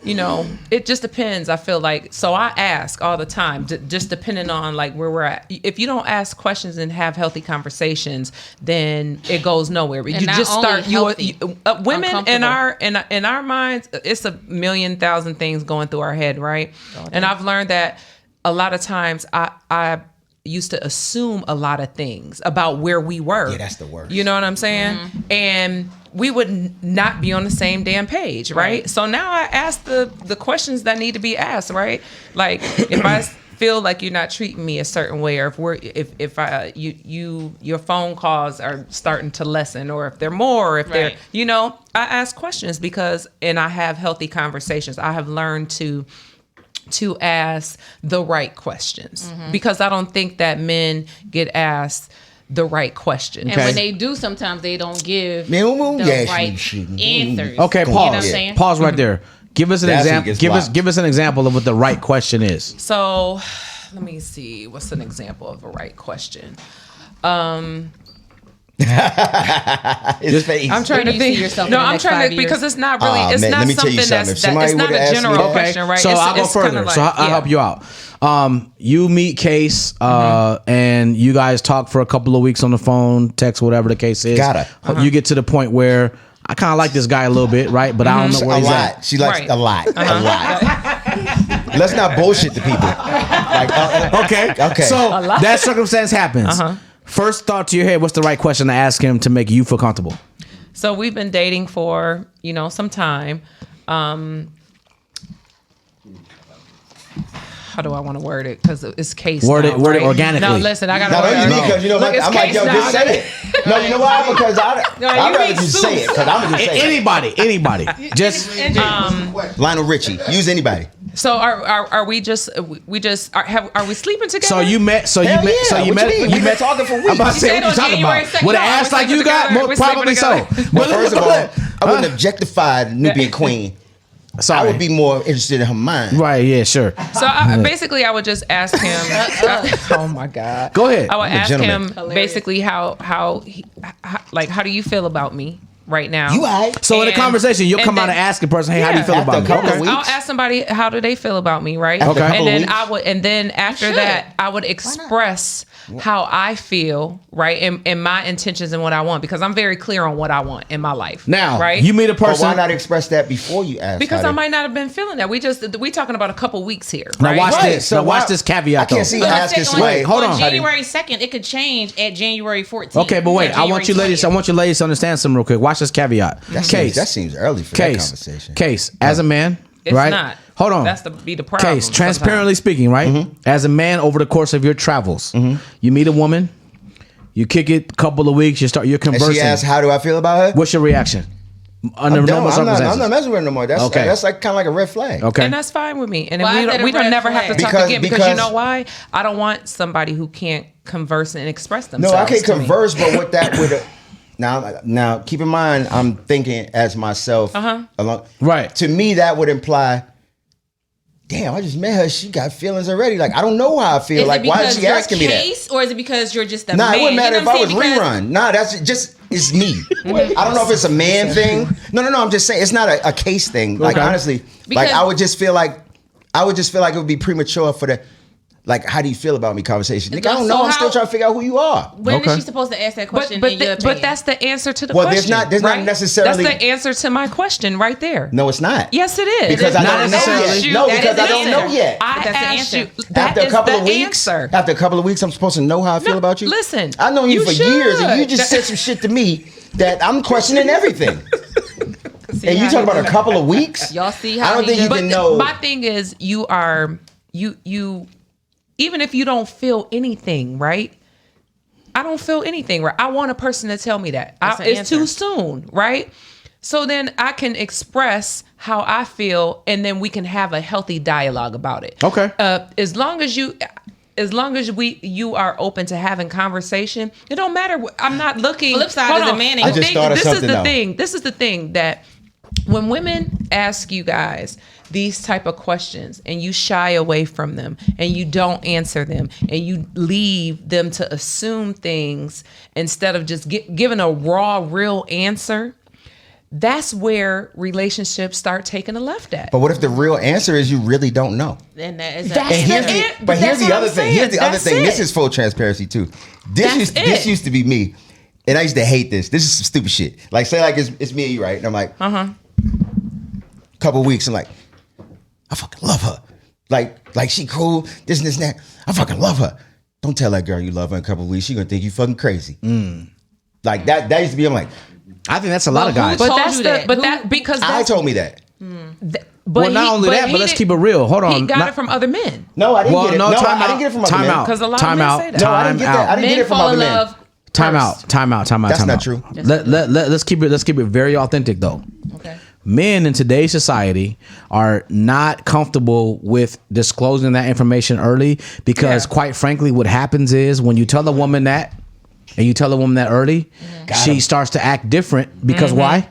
it just depends. I feel like, so I ask all the time, just depending on like where we're at. If you don't ask questions and have healthy conversations, then it goes nowhere. And you just start. Women in our minds, it's a million thousand things going through our head, right? And I've learned that a lot of times I used to assume a lot of things about where we were. Yeah, that's the worst. You know what I'm saying? And we would not be on the same damn page, right? So now I ask the questions that need to be asked, right? Like if I feel like you're not treating me a certain way, or if your phone calls are starting to lessen, or if they're more, or if they're, I ask questions and I have healthy conversations. I have learned to ask the right questions because I don't think that men get asked the right question. And when they do, sometimes they don't give the right answers. Okay, pause. You know what I'm saying? Pause right there. Give us an example. Give us an example of what the right question is. So, let me see. What's an example of a right question? His face. I'm trying Where do to you think. see yourself in No, the I'm next trying 5 to years? because it's not really. It's man, not let me tell something you something. If it's somebody not would've a asked me general that- question, right? So It's- I'll go it's kinda further. like- So I'll help you out. You meet Case, and you guys talk for a couple of weeks on the phone, text, whatever the case is. Gotta. You get to the point where I kind of like this guy a little bit, right? But I don't know where a he's lot. at. She likes Right. a lot. A lot. Let's not bullshit the people. Like, Okay. So that circumstance happens. First thought to your head, what's the right question to ask him to make you feel comfortable? So we've been dating for some time. How do I want to word it? Because it's Case. Word now, it right? organically. No, listen, I got to no, word don't it. use me because Look, it's I'm like, Case yo, now. just say it. No, you know why? Because I'd you rather mean just say it. Because I'm gonna just say it. Anybody. Just Lionel Richie. Use anybody. So are we just are we sleeping together? so you met. So Hell you met. yeah. So you What met. you mean? We've been talking for weeks. I'm about to say You what you said on talking January about. 2nd, With an no, ass we're like you sleeping got, together. We're probably sleeping so. together. But first of all, I wouldn't objectify Nubian Queen. Sorry. I would be more interested in her mind. Right. Yeah. Sure. So basically, I would just ask him. Oh my God. Go ahead. I would I'm a ask gentleman. him basically how do you feel about me right now? You aight. So in a And- conversation, you'll and come out then- and ask a person, "Hey, how do you Yeah. feel After about a me?" couple Okay. of weeks. I'll ask somebody how do they feel about me, right? After a couple And then weeks. after should. that I would express how I feel, right? And my intentions and what I want because I'm very clear on what I want in my life. Now, right? you meet a But person. why not express that before you ask? because how I they- might not have been feeling that. We talking about a couple weeks here. Now right? watch Right, this. so Now watch why- this caveat. I can't though. see But how let's this say on- Wait, hold on. January 2nd, it could change at January 14th. Okay, but wait. or I want you January ladies. 20th. I want you ladies to understand something real quick. Watch this caveat. That seems early for that conversation. Case. As a man, It's right? not. Hold on. That's the problem. Case. Transparently speaking, right? As a man, over the course of your travels, you meet a woman, you kick it a couple of weeks, you're And conversing. she asked, "How do I feel about her?" What's your reaction? Under I'm done. normal I'm circumstances. not messing with her no more. That's Okay. that's like kind of like a red flag. Okay. And that's fine with me. And Why then is that a we don't red never have to flag? talk again because you Because- know why? I don't want somebody who can't converse and express No, themselves. I can to me. converse, but with that, now, keep in mind, I'm thinking as myself. Along, Right. To me, that would imply, damn, I just met her. She got feelings already. Like I don't know how I feel. Is Like it why because is she you're asking me that? Case, or is it because you're just a Nah, man? it wouldn't matter You if know I what was I'm saying? rerun. Nah, that's just it's me. I don't know if it's a man thing. No. I'm just saying it's not a Case thing. Like Okay. honestly, Because- like I would just feel like it would be premature for the. Like, how do you feel about me conversation? Nigga, I don't know. So I'm still how- trying to figure out who you are. When Okay. is she supposed to ask that But question? but, in your but opinion? that's the answer to the Well, question. there's not right? necessarily- That's the answer to my question right there. No, it's not. Yes, it is. Because I Not don't know necessarily. yet. No, That because is I the don't know answer. yet. I That's the asked answer. you. That After a is couple the of weeks, answer. after a couple of weeks, I'm supposed to know how I feel No, about you. listen, I've known you you for years, and you should. just said some shit to me that I'm questioning everything. See And you how talk he about a do- couple of weeks. Y'all see I how don't he think do- you But can know. my thing is, you even if you don't feel anything, right? I don't feel anything, right? I want a person to tell me that. That's an It's answer. too soon, right? So then I can express how I feel, and then we can have a healthy dialogue about it. Okay. As long as you are open to having conversation, it don't matter. I'm not looking. Flip side Hold is a on. man The ain't- I just thought of this is something, the though. thing. This is the thing that when women ask you guys these type of questions and you shy away from them and you don't answer them and you leave them to assume things instead of just giving a raw, real answer, that's where relationships start taking a left at. But what if the real answer is you really don't know? And that is That's And the here's it. but here's That's the what other I'm thing. saying. Here's the other That's thing. it. This is full transparency too. That's This it. used to be me, and I used to hate this. This is some stupid shit. Like say like it's me and you, right? And I'm like, couple weeks, I'm like, I fucking love her. Like she cool. This and that. I fucking love her. Don't tell that girl you love her in a couple of weeks. She gonna think you fucking crazy. Like that. That used to be. I'm like, I think that's a lot of guys. but told that's you the that? but Who- that because I that's, told me that. but Well, not only that, he but let's didn't- keep it real. Hold on. He got Not- it from other men. No, I didn't get it. No, time I didn't get it from other time men. out. 'Cause a lot of time men out. say that. No, I Time didn't get that. I out. didn't men get it from fall other in men. love. Time first. out. Time out. Time out. That's time not out. true. Let's keep it very authentic though. Okay. Men in today's society are not comfortable with disclosing that information early because, Yeah. quite frankly, what happens is when you tell a woman that and you tell a woman that early, she 'em. starts to act different because why?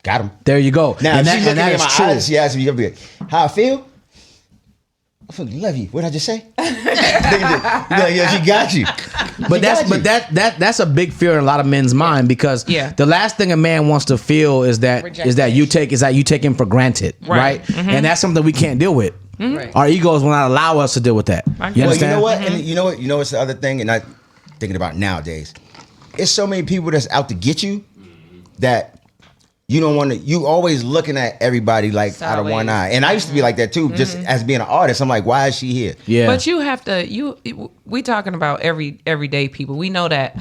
Got him. There you go. Now, and if that, she and looking that in is my true. eyes, she asked me, how I feel? I fucking love you. What did I just say? Yeah, she got you. But that's a big fear in a lot of men's mind because the last thing a man wants to feel is that you take him for granted, right? Mm-hmm. And that's something we can't deal with. Mm-hmm. Right. Our egos will not allow us to deal with that. You understand? You know what? Mm-hmm. And you know what's the other thing? And I thinking about nowadays, it's so many people that's out to get you that. You don't want to. You always looking at everybody like out of one eye, and I used to be like that too. Just as being an artist, I'm like, why is she here? Yeah. But you have to. We talking about everyday people. We know that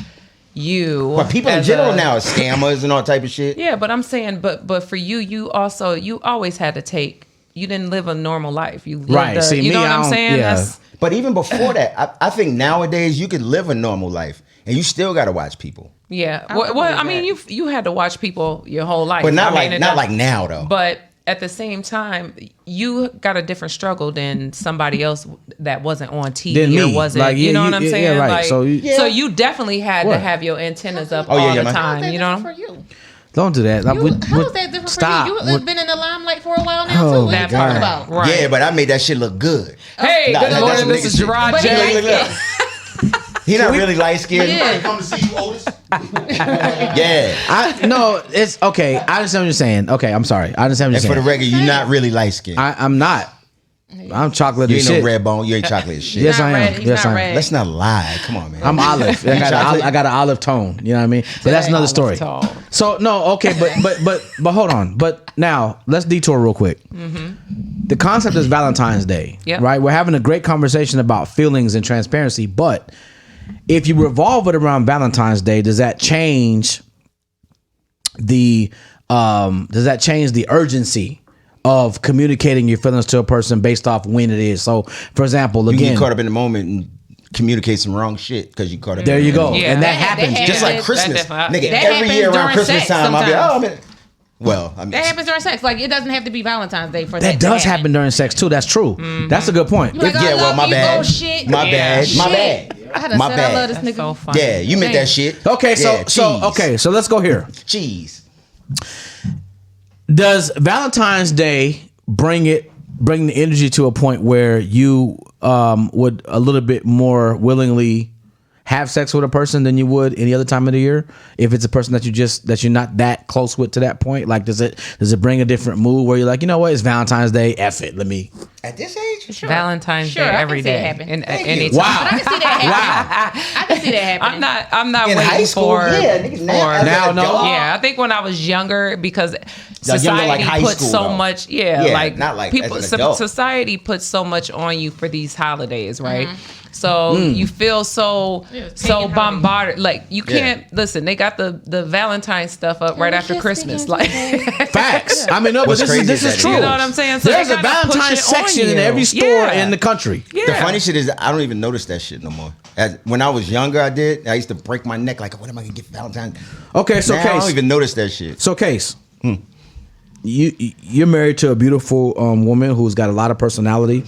But people in general now are scammers and all type of shit. Yeah, but I'm saying, but for you always had to take. You didn't live a normal life. You lived See, you know what I'm saying? Yeah. But even before that, I think nowadays you could live a normal life, and you still got to watch people. Yeah. Well, I mean, you had to watch people your whole life, but not like now though. But at the same time, you got a different struggle than somebody else that wasn't on TV or wasn't. Like, you know what I'm saying? Yeah, right. Like, so you definitely had to have your antennas up all the time. You know. For you. Don't do that. How is that different for you? You've been in the limelight for a while now too. What are you talking about? Right. Yeah, but I made that shit look good. Hey, good morning. This is Gerard J. He not really light skinned. Yeah. Come to see you, Otis. Yeah. No, it's okay. I understand what you're saying. Okay, I'm sorry. I understand what you're saying. And for the record, you're not really light skinned. I'm not. I'm chocolate you as ain't shit. No red bone. You ain't chocolate as shit. Yes, I am. He's yes, not I am. red. Let's not lie. Come on, man. I'm olive. I got an olive tone. You know what I mean? But that's another story. So no, okay, but hold on. But now let's detour real quick. Mm-hmm. The concept is Valentine's Day, right? We're having a great conversation about feelings and transparency. But if you revolve it around Valentine's Day, does that change the urgency of communicating your feelings to a person based off when it is? So, for example, again, you get caught up in the moment and communicate some wrong shit because you caught up. There you go, Yeah. and that happens. Just like Christmas, nigga. That Every year around happens Christmas during time, I'll be sex I mean, well, I mean, that happens during sex. Like it doesn't have to be Valentine's Day for that does happen during sex too. That's true. Mm-hmm. That's a good point. Like, yeah, well, my bad. Shit. My bad. My bad. I had to My say bad. I love this That's nigga. so funny. Yeah, you meant that shit. Okay, Yeah, so let's go here. Cheese. Does Valentine's Day bring the energy to a point where you would a little bit more willingly have sex with a person than you would any other time of the year if it's a person that you're not that close with to that point? Like does it bring a different mood where you're like, you know what, it's Valentine's Day, F it, let me At this age? Sure. Valentine's Day I every can see it day. happen. And Thank anytime. you. Wow. But I can see that happening. I can see that happening. I'm not In waiting high school, for yeah, niggas now no. Yeah, I think when I was younger, because younger, society like high puts school, so though. much, not like people. as an adult. Society puts so much on you for these holidays, right? So you feel so bombarded. Like you can't listen. They got the Valentine stuff up right after Christmas. Like facts. I mean, no, but What's this crazy is is that true. you know what I'm saying? So There's they a gotta push Valentine it on section in you. every store Yeah. in the country. Yeah. The funny shit is I don't even notice that shit no more. When I was younger, I did. I used to break my neck like, what am I gonna get for Valentine's? Okay, so Now, I don't Case. even notice that shit. So Case, you're married to a beautiful woman who's got a lot of personality.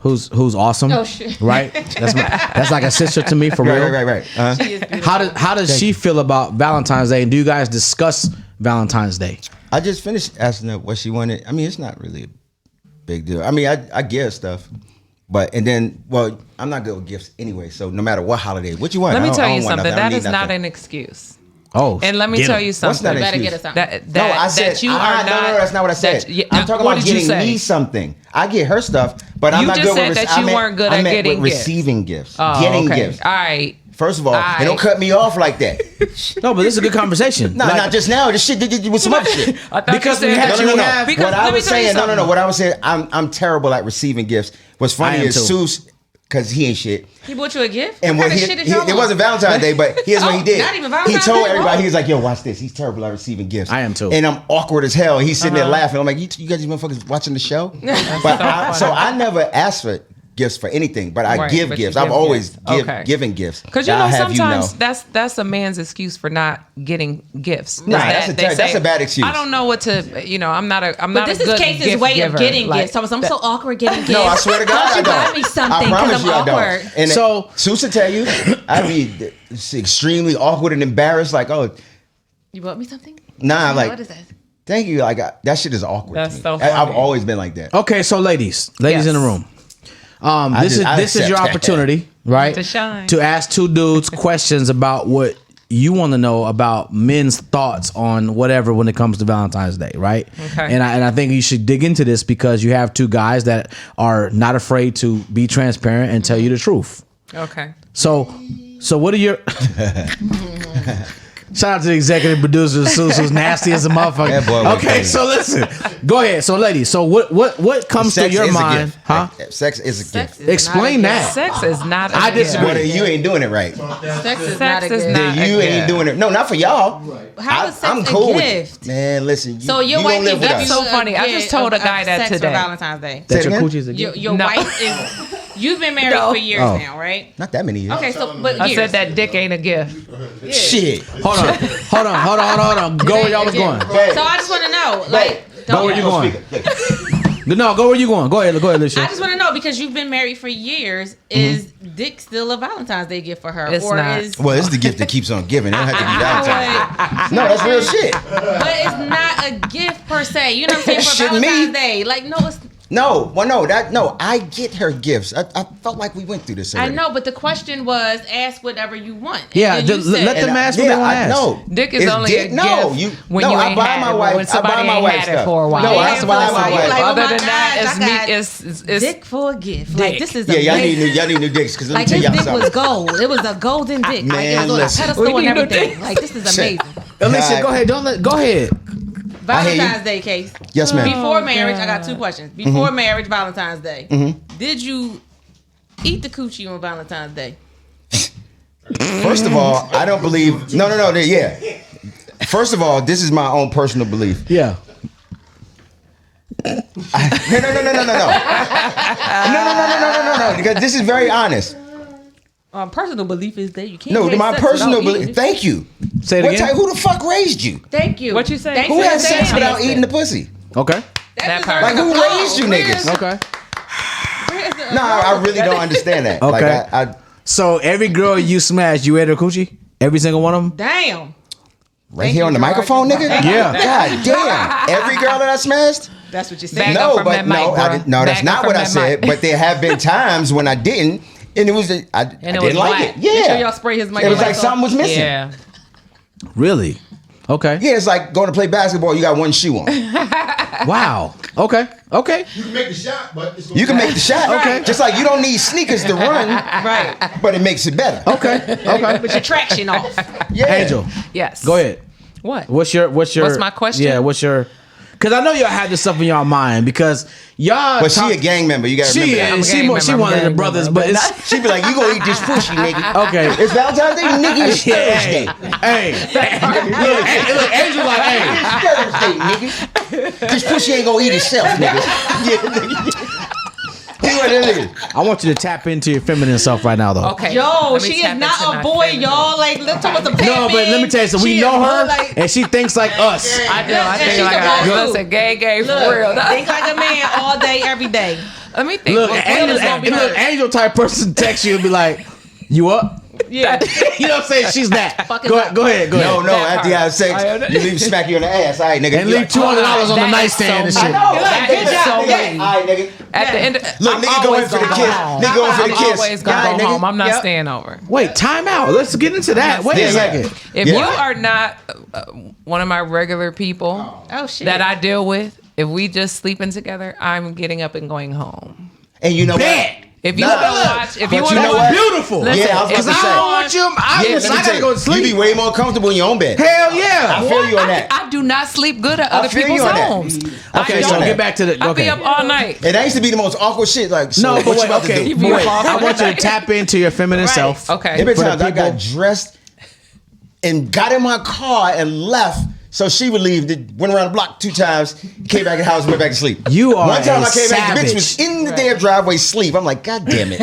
Who's awesome? Oh, shit. Right? That's like a sister to me for real. Right. She is beautiful. How does she feel about Valentine's Day? And do you guys discuss Valentine's Day? I just finished asking her what she wanted. I mean, it's not really a big deal. I mean, I give stuff, I'm not good with gifts anyway. So no matter what holiday, what you want? Let me I tell don't you want something. nothing. I That don't is need not nothing. an excuse. Oh, And let me tell you something. not You better excuse? get us something. No, I said that you are no, not. that's not what I said. I'm talking what about did you getting say? me something. I get her stuff, but I'm You not just good said with that you weren't good at getting with gifts. receiving gifts. Oh, Getting okay. gifts. All right. First of all, and don't cut me off like that. no, but this is a good conversation. No, not just now. This shit with some other shit. I thought Because you we said had that you you have- because What I let me was tell you saying, something. no. What I was saying, I'm terrible at receiving gifts. What's funny I am is too. Seuss, because he ain't shit. He bought you a gift? And What what kind he, of shit is he y'all it on? wasn't Valentine's Day, but here's what he did. Not even He Valentine's told Day? everybody, Oh. he was like, yo, watch this. He's terrible at receiving gifts. I am too. And I'm awkward as hell. He's sitting there laughing. I'm like, you guys, these motherfuckers watching the show? So I never asked for gifts for anything, but I Right, give but you gifts. give I've always gifts. Okay. given gifts. Because that I have sometimes that's a man's excuse for not getting gifts. Nah, Is that's they a bad excuse. I don't know what to. I'm not a. I'm But not this a good is Case's gift way giver. of getting Like, gifts. I'm so awkward getting gifts. No, I swear to God, Why don't you I buy don't. me something? I promise 'Cause you, I'm I don't. awkward. And So- Susa tell you, I be extremely awkward and embarrassed. Like, oh, You bought me something? nah, like, What is that? thank you. Like, that shit is awkward. That's to me. so I've funny. always been like that. Okay, so ladies Yes. in the room, This is your opportunity, right? To shine. To ask two dudes questions about what you want to know about men's thoughts on whatever when it comes to Valentine's Day, right? Okay. And I think you should dig into this because you have two guys that are not afraid to be transparent and tell you the truth. Okay. So what are your shout out to the executive producer who's nasty as a motherfucker. That boy went Okay, crazy. so listen. Go ahead. So ladies, so what comes to your mind? Huh? Sex is a gift. Explain that. Sex is not a I gift. disagree. Well, then you ain't doing it right. Sex is Sex not a is gift. not- Then you ain't doing it. No, not for y'all. How is sex I'm a cool with gift? it. Man, listen. So your you wife gonna live can with give us. you So funny. I just told a guy that sex today. for Valentine's Day. That your again? coochie is a gift? Your wife is. You've been married No. for years Oh. now, right? Not that many years. Okay, so but I years. said that dick ain't a gift. Shit. Hold on. Go where y'all was going. So I just want to know, like, Go where you going. No, go where you going. Go ahead, Alicia. I just want to know because you've been married for years. Is dick still a Valentine's Day gift for her, It's or not. is? Well, this is the gift that keeps on giving. It don't have to be Valentine's. But No, that's real shit. it's not a gift per se. You know what I'm saying? For Shouldn't Valentine's me. Day, like no, it's. No, I get her gifts. I felt like we went through this I already. know, but the question was, ask whatever you want. And Yeah, then just you said- let them ask what they want to ask. No, Dick is It's only a No, gift when you I ain't buy had my it, wife. when somebody I buy my ain't wife had it stuff. for a while. No, I Yeah, buy my so you wife. like, oh Other my than that, gosh, it's I me. got It's dick for a gift. dick. Like this is Yeah, amazing. y'all need new dicks because let Like me his tell y'all dick was something. gold. It was a golden dick. Like it Man, was on a listen. pedestal We and need new everything. dicks. Like this is amazing. Alicia, God. go ahead. Go ahead. Valentine's Day case. Yes, ma'am. Before marriage, I got two questions. Before marriage, Valentine's Day. Did you eat the coochie on Valentine's Day? First of all, I don't believe. No. Yeah. First of all, this is my own personal belief. Yeah. No. Because this is very honest. Personal belief is that you can't. No, have my sex personal without belief. eating. Thank you. Say it What again. type? Who the fuck raised you? Thank you. What you say? Thanks Who for has saying sex without that. eating the pussy? Okay. That part. Like who raised you niggas? Okay. No, I really don't understand that. Like, Okay. I So every girl you smashed, you ate her coochie? Every single one of them? Damn. right here on the microphone, nigga. Yeah. God damn. Every girl that I smashed. That's what you said. Back up No, from but that mic, no, bro. I didn't, no, that's Back not up what from I that said. mic. But there have been times when I didn't, and it was I it didn't was like black. it. Make sure Yeah, y'all spray his mic. it was like off. something was missing. Yeah. Really? Okay. Yeah, it's like going to play basketball. You got one shoe on. Wow. Okay. You can make the shot, but it's gonna You can make the shot. Okay. Just like you don't need sneakers to run, Right. but it makes it better. Okay. Okay. With your traction off. Yeah. Angel, Yes. go ahead. What? What's your What's my question? Yeah, what's your because I know y'all had this stuff in y'all mind because y'all But she a gang member. You gotta she remember that. she gang she member, one of I'm a the gang brothers, member, but but it's She be like, you gonna eat this pussy, nigga. okay. It's Valentine's Day, nigga. It's Thursday. Hey, look, Angel like, hey, It's Thursday, nigga. This pussy ain't gonna eat itself, nigga. Yeah, nigga. See what it is. I want you to tap into your feminine self right now, though. Okay. Yo, Let me she tap is not into a my boy, feminine. y'all. Like, let's talk about the No, but let me tell you, so we know her, and she thinks like us. I do. I And think she's like supposed to. listen, gay for Look, real. think like a man all day, every day. Let me think. Look, what Angel, is gonna be look, her- Angel type person text you and be like, "You up?" Yeah. You know what I'm saying? She's that. Fuck Go is ahead. up. Go ahead. Go No, ahead. no. That After you have part. sex, you leave smack you on the ass. All right, nigga. And You leave $200 on the That is nightstand and so shit. mean. No, That good is job, so nigga. mean. All right, nigga. At the end, Look, I'm nigga going always for the gonna kiss. go home. Nigga going for the I'm kiss. always gonna All right, go nigga. home. I'm not Yep. staying over. Wait, time out. Let's get into that. Wait a Yeah. second. If Yeah. you are not one of my regular people Oh, shit. that I deal with, if we just sleeping together, I'm getting up and going home. And you know Bet. what? If you Nah. want to watch, if But you you want know to what? watch, Beautiful. listen, Yeah, I was about if to Because say. I don't want you. I Let me gotta tell go to you, sleep. You be way more comfortable in your own bed. Hell yeah. I feel you on that. I do not sleep good at other feel you people's on that. homes. Okay, I so don't. get back to the. I'll be Okay. up all night. And that used to be the most awkward shit. Like, so No, what but you wait. about to Okay, do? be wait. off. I want you to tap into your feminine self. Okay. There been For the times I people- got dressed and got in my car and left. So she would leave, went around the block 2 times, came back in the house, and went back to sleep. You are One time a I came back, the bitch savage. was in the damn driveway sleep. I'm like, God damn it.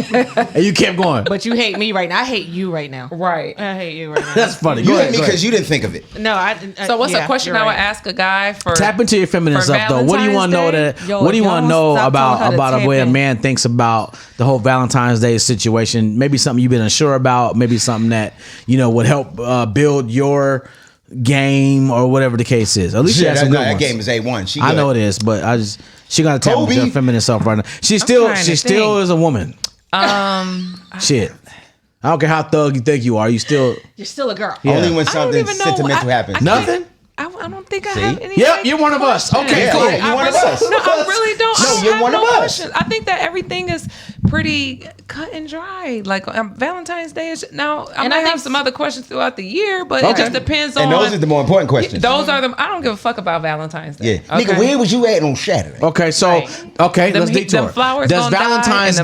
And you kept going. But you hate me right now. I hate you right now. Right. I hate you right now. That's funny. You Go hit ahead. me Go because ahead. you didn't think of it. No, So what's yeah, a question you're I would right. ask a guy for? Tap into your feminine for self, though. What do you want to know Valentine's that? Day? Yo, What do you if want to y'all know stop telling her to about a tap way a in. man thinks about the whole Valentine's Day situation? Maybe something you've been unsure about. Maybe something that would help build your game or whatever the case is. At least you Yeah, have some good that ones. game is A1. She I good. know it is, but I just She gonna tell me her feminine self right now. She still is a woman. Shit. I don't care how thug you think you are. You're still a girl. Yeah. Only when something sentimental happens. Nothing. I don't think I have any. Yep, you're one of us. Okay, cool. You're one of us. No, I really don't. No, you're one of us. I think that everything is pretty cut and dry. Like Valentine's Day is now. I might have some other questions throughout the year, but it just depends on. And those are the more important questions. Those are the. I don't give a fuck about Valentine's Day. Yeah, nigga, where was you at on Saturday? Okay, so let's detour. Them flowers Does Valentine's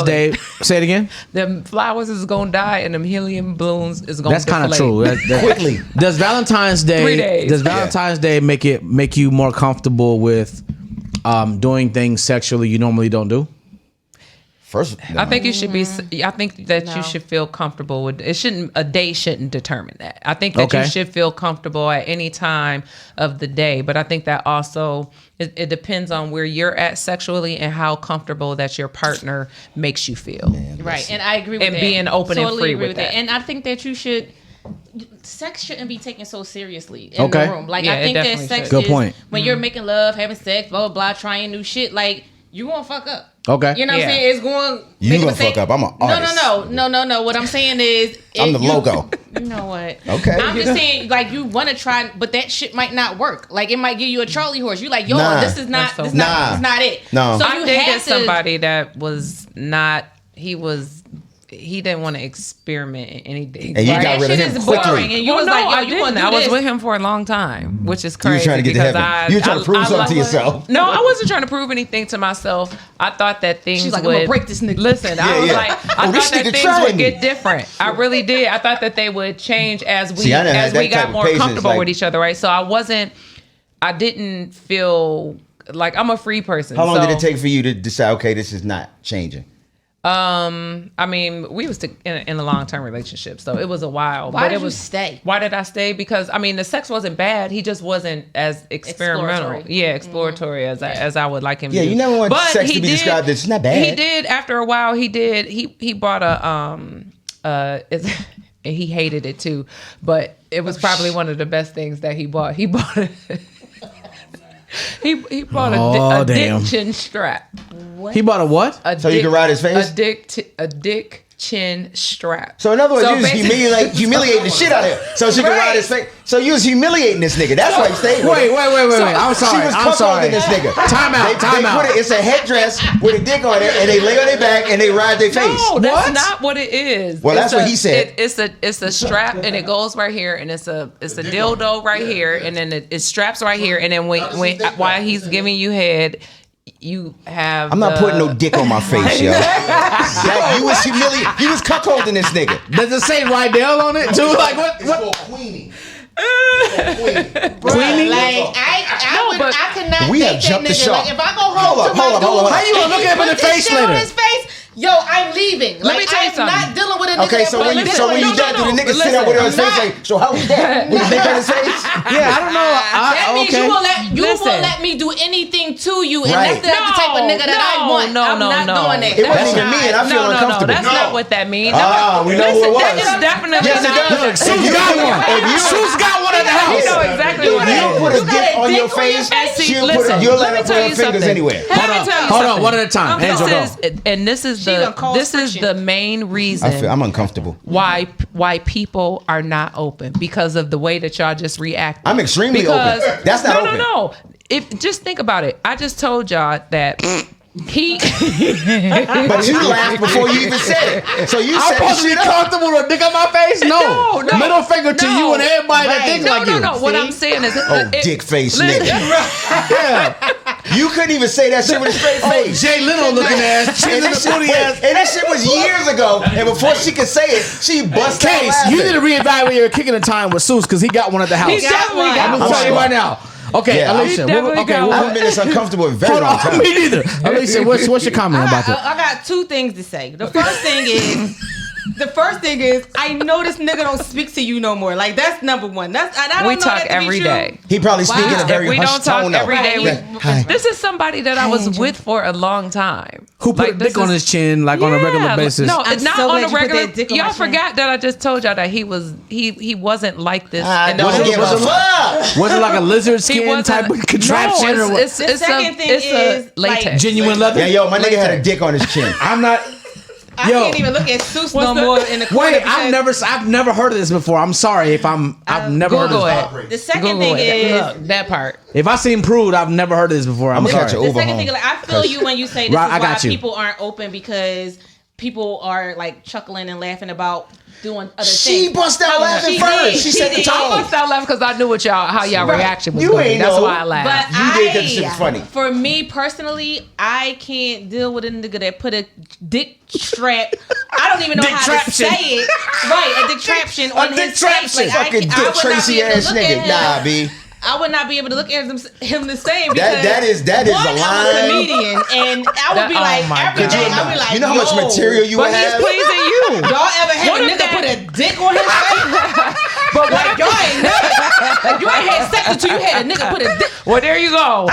Day? Say it again. Them flowers is gonna die, and them helium balloons is gonna. That's kind of true. Quickly. Does Valentine's Day? 3 days. Does Valentine's Day make you more comfortable with doing things sexually you normally don't do? I think you should be. I think that you should feel comfortable with it. A day shouldn't determine that. I think that you should feel comfortable at any time of the day. But I think that also it depends on where you're at sexually and how comfortable that your partner makes you feel. Right, and I agree with that. And being open and free with that. And I think that you should. Sex shouldn't be taken so seriously in the room. Like I think that sex Good point. When you're making love, having sex, blah blah blah, trying new shit. Like you won't fuck up. Okay. You know what I'm saying? It's going. You gonna fuck up. I'm an artist. No. What I'm saying is, I'm the logo. You know what? Okay. I'm just saying, like you want to try, but that shit might not work. Like it might give you a Charlie horse. You like, yo, this is not it. No. So I dated somebody that was not. He didn't want to experiment in anything. And you got rid of him quickly. And you was like, yo, you want to do this. I was with him for a long time, which is crazy. You were trying to get to heaven. You were trying to prove something to yourself. No, I wasn't trying to prove anything to myself. I thought that things She's like, would... I'm going to break this nigga. Listen, I was like, I thought that things would get different. I really did. I thought that they would change as we got more comfortable with each other, right? So I didn't feel like I'm a free person. How long did it take for you to decide, okay, this is not changing? I mean, we was in a long-term relationship, so it was a while. Why did you stay? Why did I stay? Because I mean, the sex wasn't bad. He just wasn't as experimental, exploratory as I would like him. to do. You never want sex to be described as it's not bad. He did. After a while, he did. He bought a he hated it too, but it was probably one of the best things that he bought. He bought it. He bought a dick chin strap. What? He bought a what? You can ride his face? A dick chin strap. So in other words, you was humiliating the shit out of him so she could ride his face. So you was humiliating this nigga. That's why you stayed with him. Wait. I'm sorry. She was cuckolding this nigga. Time out. It's a headdress with a dick on it, and they lay on their back and they ride their face. No, that's not what it is. Well, that's what he said. It's a strap, and it goes right here, and it's a dildo right here, and then it straps right here, and then while he's giving you head, you have. I'm not putting no dick on my face, yo. You was humiliating. You was cuckolding this nigga. Does it say Rydell on it too? Like what? It's called Queenie. Queenie? Like I could not. We have jumped the shark. Like if I go home Hold up. How you gonna look at him in the face later? Yo, I'm leaving. Let me tell you something. I'm not dealing with a nigga. Okay, so when you done, do the nigga sit up with her on his face like, so how was that? With the dick on his face? Yeah, I don't know. That means you won't let me do anything to you, and that's the type of nigga that I want. I'm not doing that. It wasn't even me, and I feel uncomfortable. That's not what that means. We know who it was. That is definitely yes, it does. Sue's got one. Sue's got one at the house. You know exactly what it is. If you put a dick on your face, you'll let her put her fingers anywhere. Hold on, one at a time. And this is the main reason I'm uncomfortable. Why people are not open, because of the way that y'all just react. I'm extremely open. That's not open. No. Just think about it. I just told y'all that But you laughed before you even said it. So you said I'm supposed to be comfortable with a dick on my face? No. Middle finger to you and everybody that thinks like you. No. What I'm saying is, dick face nigga. Yeah. You couldn't even say that shit with a straight face. Jay Leno looking ass, chin in the booty ass. And that shit was years ago. And before she could say it, she bust out laughing. You need to reevaluate your kicking the time with Seuss because he got one at the house. He definitely got one. I'm telling you right now. Okay, Alicia. I haven't been this uncomfortable in a very long time. Me neither. Alicia, what's your comment about that? I got two things to say. The first thing is, the first thing is, I know this nigga don't speak to you no more. Like, that's number one. That's I don't We know talk that to be every true. day. He probably speak in a very we don't hushed talk tone. every day. Right. This is somebody that I was with for a long time. Who put a dick on his chin like on a regular basis? No, I'm not so on glad a you put regular. that dick on Y'all my chin. forgot that I just told y'all that he wasn't like this. I in the don't whole- give a fuck. Was it like a lizard He skin wasn't- type of contraption no, or what? it's The second thing is, latex. like, Genuine leather? Yeah, yo, my nigga had a dick on his chin. I'm not. I Yo. can't even look at Seuss no the- more in the corner. Wait, because I've never heard of this before. I'm sorry if I've never heard Google of this. it. The second Google thing it. is, Look, that part. If I seen Prude, I've never heard of this before. I'm I'ma catch sorry. you. the Uber second home. thing, like, I feel you when you say this Right, I is why got you. people aren't open because people are like chuckling and laughing about doing other She things. bust out laughing She first. did. She She set the did. I tone. must have laughed because I knew how y'all Right. reaction was You going to be. ain't That's know. why I laughed. But You did 'cause the shit was funny. For me personally, I can't deal with a nigga that put a dick strap. I don't even know Dick how to traption. say it. Right, a dick traption on dick his face. traption. Like, Fucking I Dick would not Tracy be able to ass look at nigga. him. Nah, B. I would not be able to look at him the same because That is one, a I'm a line. comedian and I would be Oh like my every God. day I'd be like, You know how much yo, material you would But he's have? pleasing you. Y'all ever had What a if nigga that- put a dick on his face? But like y'all ain't never, like you ain't had sex until you had a nigga put a dick. Well, there you go.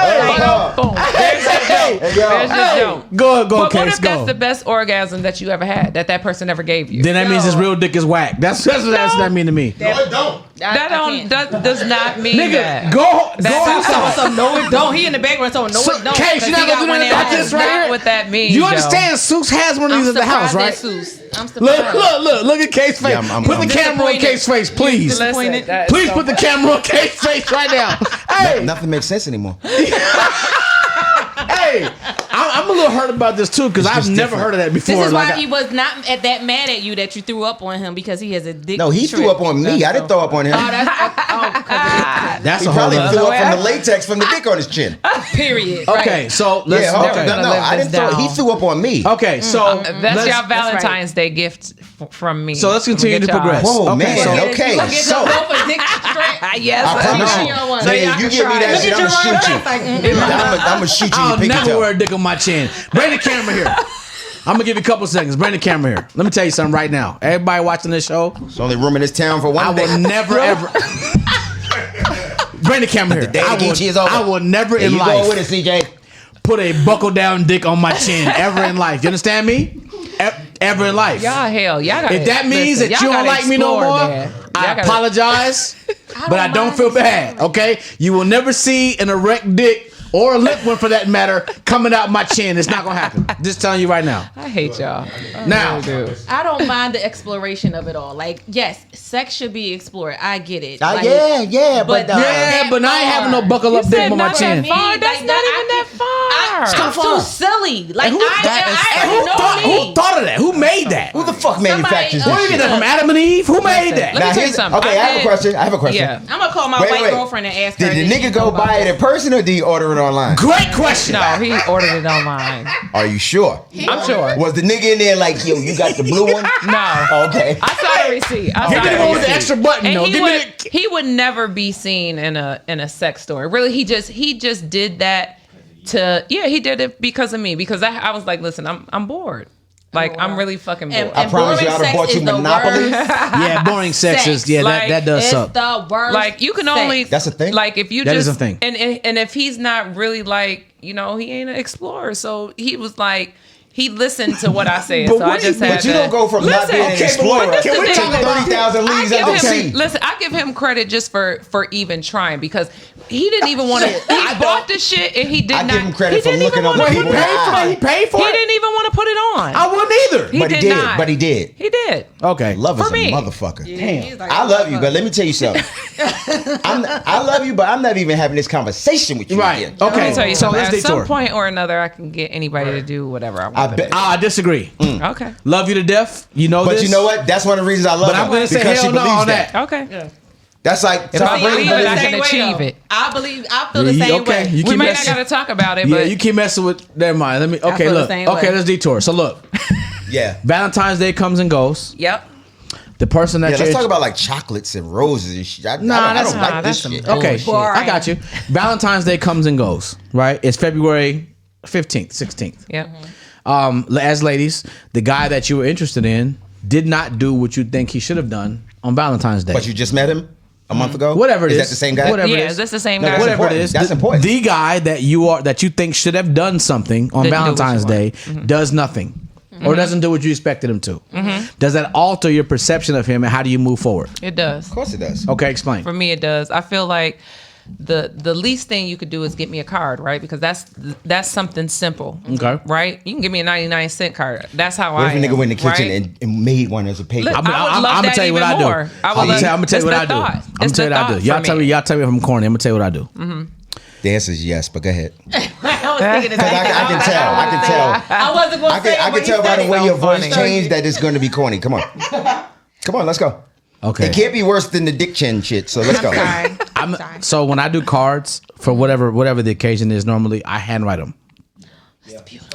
Boom. There's your joke. Hey, yo. There's your joke. Go, But what Case, if that's go. the best orgasm that you ever had that person never gave you? Then that means Yo. his real dick is whack. That's what that mean to me. No, it don't. That does not mean Nigga, that. go So outside. no, it don't. He in the background, so no, So, it don't. Case, you 'cause not he got gonna do one nothing at about home. this right Not here? what that means. You yo. understand? Seuss has one of these I'm at the house, surprised right? at Seuss. I'm surprised. Look at Case face. Yeah, I'm put the camera on disappointed. Case face, please. Listen, that is Please so put the camera on Case face right now. Hey, Nothing makes sense anymore. hey, I'm a little hurt about this too because I've just never different. heard of that before. This is why Like, he was not that mad at you that you threw up on him because he has a dick. No, he threw trick. up on me. I didn't throw up on him. Oh, that's that's He a whole probably other. threw up from the latex from the dick on his chin. period. Okay, Right. so let's. Yeah, hold on. okay. gonna No, live I this didn't throw. He down. threw up on me. Okay, so That's let's- your Valentine's Day gift from me. So let's continue Get to y'all- progress. Whoa, Okay, man. so- Okay, You gonna get so yourself a dick strap? Yes, I promise I you. know one. So y'all Man, can you give me try that it. shit, I'm gonna shoot you. Like, I'm gonna shoot you in I'll your pinky never toe. wear a dick on my chin. Bring the camera here. I'm gonna give you a couple seconds. Bring the camera here. Let me tell you something right now. Everybody watching this show, It's only room in this town for I one day. will never ever. Bring the camera here. day I the will, Geechee is over. I will never There in you go life with it, CJ. put a buckle down dick on my chin ever in life. You understand me? Ever in life. Y'all hell, y'all gotta, If that means listen, that you y'all don't gotta like me no explore, more, man. I Y'all gotta- apologize, but I don't mind feel bad. Okay, you will never see an erect dick or a limp one for that matter coming out my chin. It's not gonna happen. Just telling you right now. I hate y'all. Now, I don't mind the exploration of it all. Like, yes, sex should be explored. I get it. Like, Yeah, but yeah, but I ain't having no buckle up dick said on my not chin. that far. That's not even that far. I'm too silly. Like, Who I thought of that? Who made that? who the fuck manufactures What do you this mean shit? that from Adam and Eve? Who made that? Let me Now, tell you here's- something. Okay, I have a question. Yeah. I'm gonna call my Wait, white wait. girlfriend and ask her. Did the did she nigga know go about buy it that? in person or did he order it online? Great question. No, he ordered it online. Are you sure? I'm sure. Was the nigga in there like, yo, you got the blue one? No. Okay. I saw the receipt. Give me the one with the extra button. And though. he Give me would, he would never be seen in a sex store. Really, he just did that he did it because of me. Because I was like, listen, I'm bored. Like, I'm really fucking bored. And promise you boring I'd have sex bought you is the Monopoly. worst. yeah, boring sex is Like, that does It's suck. the worst. Like, you can sex. only That's a thing? Like, if you That just is a thing. and if he's not really like, he ain't an explorer. So he was like, he listened to what I said. But So I what do you- just had But you to don't go from not Listen, being an okay, but explorer what- to this the thing. 30,000 leagues I under the give him, sea. listen, I give him credit just for even trying because he didn't even want to. He bought the shit and he did I not. give him credit he for didn't looking even other wanna He put people it in the paid for on. it. He paid for He it. didn't even want to put it on. I wouldn't either. He But he did did. not. But he did. He did. Okay. Love is For a me. motherfucker. He's like, I love you, but let me tell you something. I love you, but I'm not even having this conversation with you Right. again. Let Okay. me tell you So something. let's At some detour. point or another, I can get anybody to do whatever I I want. bet. I disagree. Okay. Love you to death. You know But this. you know what? That's one of the reasons I love But I'm her. gonna say because hell she no believes on that. Okay. That's like If I See, I believe feel it, the I same can way, achieve though. it. I feel the Yeah, same okay. way. You We keep may not messing. got to talk about it, Yeah, but you keep messing with. Never mind. Let me. Okay, feel the look. same Okay, way. let's detour. So look, yeah. Valentine's Day comes and goes. yep. The person that Yeah, you're let's talk about like chocolates and roses and shit. I don't that's like not- this that's shit. some Okay, bullshit. I got you. Valentine's Day comes and goes. Right? It's February 15th, 16th. Yep. As ladies, the guy that you were interested in did not do what you think he should have done on Valentine's Day. But you just met him a month ago? Whatever it is. Is that the same guy? Whatever it Yeah, is. is this the same No, guy? that's Whatever important. it is. That's important. The guy that you think should have done something on Didn't do what Valentine's you Day does nothing. Or doesn't do what you expected him to. Does that alter your perception of him, and how do you move forward? It does. Of course it does. Okay, explain. For me, it does. I feel like the least thing you could do is get me a card, right? Because that's something simple. Okay. Right? You can give me a 99-cent card. That's how What I if a nigga am, went in the kitchen right? and made one as a paper? Look, I'm I would love gonna that tell you what I even do. more. I'm gonna tell you what I do. I'm gonna tell you what I do. Y'all tell me if I'm corny. I'm gonna tell you what I do. The answer is yes, but go ahead. I was thinking the same thing. I can tell. I wasn't going to say it, I but can tell you by said the it. way your So voice funny. changed that it's going to be corny. Come on. Come on, let's go. Okay. It can't be worse than the dick chin shit, so let's go. Sorry. So when I do cards for whatever the occasion is, normally I handwrite them.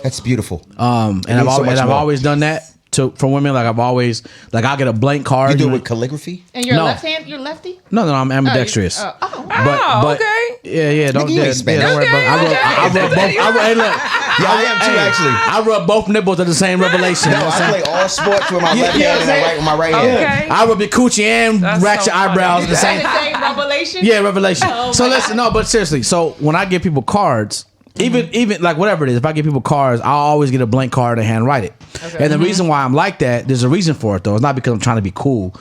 That's beautiful. And means so much I've more. always done that for women. Like I'll get a blank card. You do it know. with calligraphy? And you're No. left hand? You're lefty? No, I'm ambidextrous. Oh, Oh, okay. Yeah. Don't you ain't Spanish. don't worry about it. I rub both. Hey, look. Yeah, I am too, actually. I rub both nipples at the same revelation. No, You know what I'm I saying? play all sports with my left you know hand what and I'm I write with my right hand. Okay. I rub your coochie and That's ratchet so funny. eyebrows at the Is same. that the same revelation? Yeah, revelation. Oh, So my listen, God. no, but seriously. So when I give people cards, even like whatever it is, if I give people cards, I'll always get a blank card and handwrite it. Okay. And the reason why I'm like that, there's a reason for it though. It's not because I'm trying to be cool.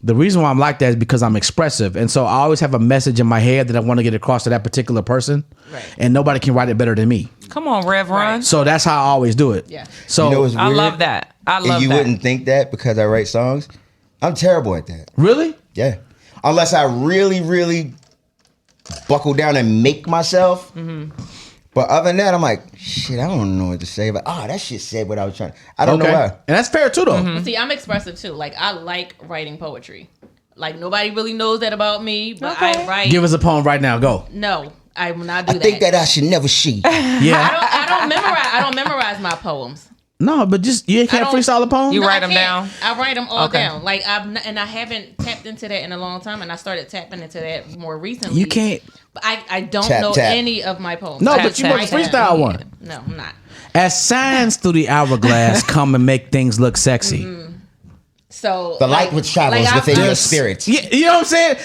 The reason why I'm like that is because I'm expressive, and so I always have a message in my head that I want to get across to that particular person, Right. and nobody can write it better than me. Come on, Rev Run. So that's how I always do it. Yeah. So You know what's I weird? love that. I And love you that. wouldn't think that because I write songs. I'm terrible at that. really, Yeah. Unless I really, really buckle down and make myself. But other than that, I'm like, shit, I don't know what to say. But that shit said what I was trying. I don't know okay, why. and that's fair too though. See, I'm expressive too. Like, I like writing poetry. Like, nobody really knows that about me, but Okay. I write. Give us a poem right now. Go. No, I will not do I that. think that I should never she. Yeah. I don't memorize my poems. No, but just you can't don't- freestyle a poem. You No, write I them can't. down? I write them all Okay. down. Like, and I haven't tapped into that in a long time, and I started tapping into that more recently. You can't. But I don't Tap, know tap. any of my poems. No, I but you just must write them. freestyle one. No, I'm not. As signs through the hourglass come and make things look sexy. So The light which travels within your spirit. Yeah, you know what I'm saying?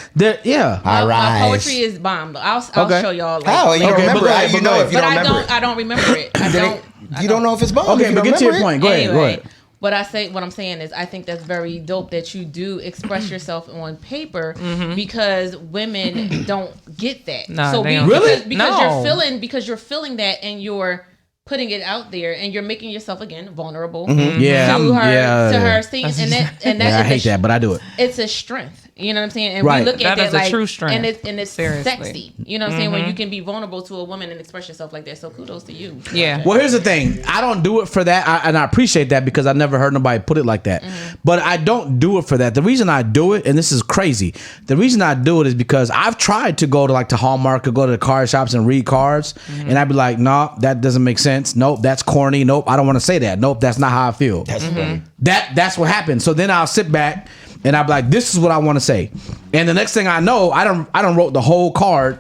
Yeah. I my rise. poetry is bomb. Though. I'll Okay. show y'all. Like, How? You Okay, don't remember but go it. How ahead, you but know go if you but don't I remember don't. I don't remember it. I don't. You don't know if it's bomb. Okay, if you but don't get to your remember it. point. Go ahead. Go ahead. What I'm saying is, I think that's very dope that you do express yourself on paper because women don't get that. No, so they don't. Really? Because you're feeling that and you're putting it out there and you're making yourself again vulnerable. Yeah, To her, to her yeah. seeing, and that Yeah, I is hate that, but I do it. it's a strength. You know what I'm saying? And Right. we look at That that is a like, true strength. and it's Seriously. sexy. You know what I'm saying? When you can be vulnerable to a woman and express yourself like that. So kudos to you. Yeah. Well, here's the thing. I don't do it for that, and I appreciate that because I never heard nobody put it like that. But I don't do it for that. The reason I do it, and this is crazy, the reason I do it is because I've tried to go to Hallmark or go to the card shops and read cards, and I'd be like, no, that doesn't make sense. Nope, that's corny. Nope, I don't want to say that. Nope, that's not how I feel. That's funny. That's what happens. So then I'll sit back and I'll be like, this is what I want to say. And the next thing I know, I don't wrote the whole card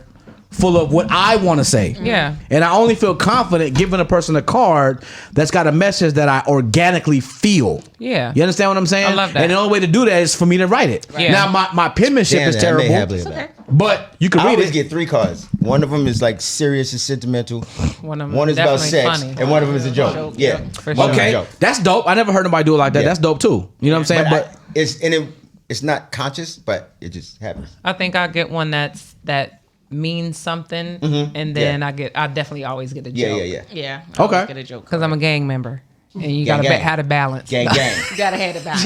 full of what I want to say. Yeah. And I only feel confident giving a person a card that's got a message that I organically feel. Yeah. You understand what I'm saying? I love that. And the only way to do that is for me to write it. Yeah. Now my penmanship Damn, is that may terrible. have it Okay. But you can I read always it. get 3 cards. One of them is like serious and sentimental. One of them One is about definitely sex, funny. and one of them is a joke. Joke, Yeah, yeah. For One of them is a Okay. joke. That's dope. I never heard nobody do it like that. Yeah. That's dope too. You know what I'm saying? But It's not conscious, but it just happens. I think I get one that means something, and then I definitely always get a joke. Yeah. Yeah. I Okay. always get a joke. Because I'm a gang member, and you Gang, gotta gang. have to balance. Gang, gang. You gotta have it about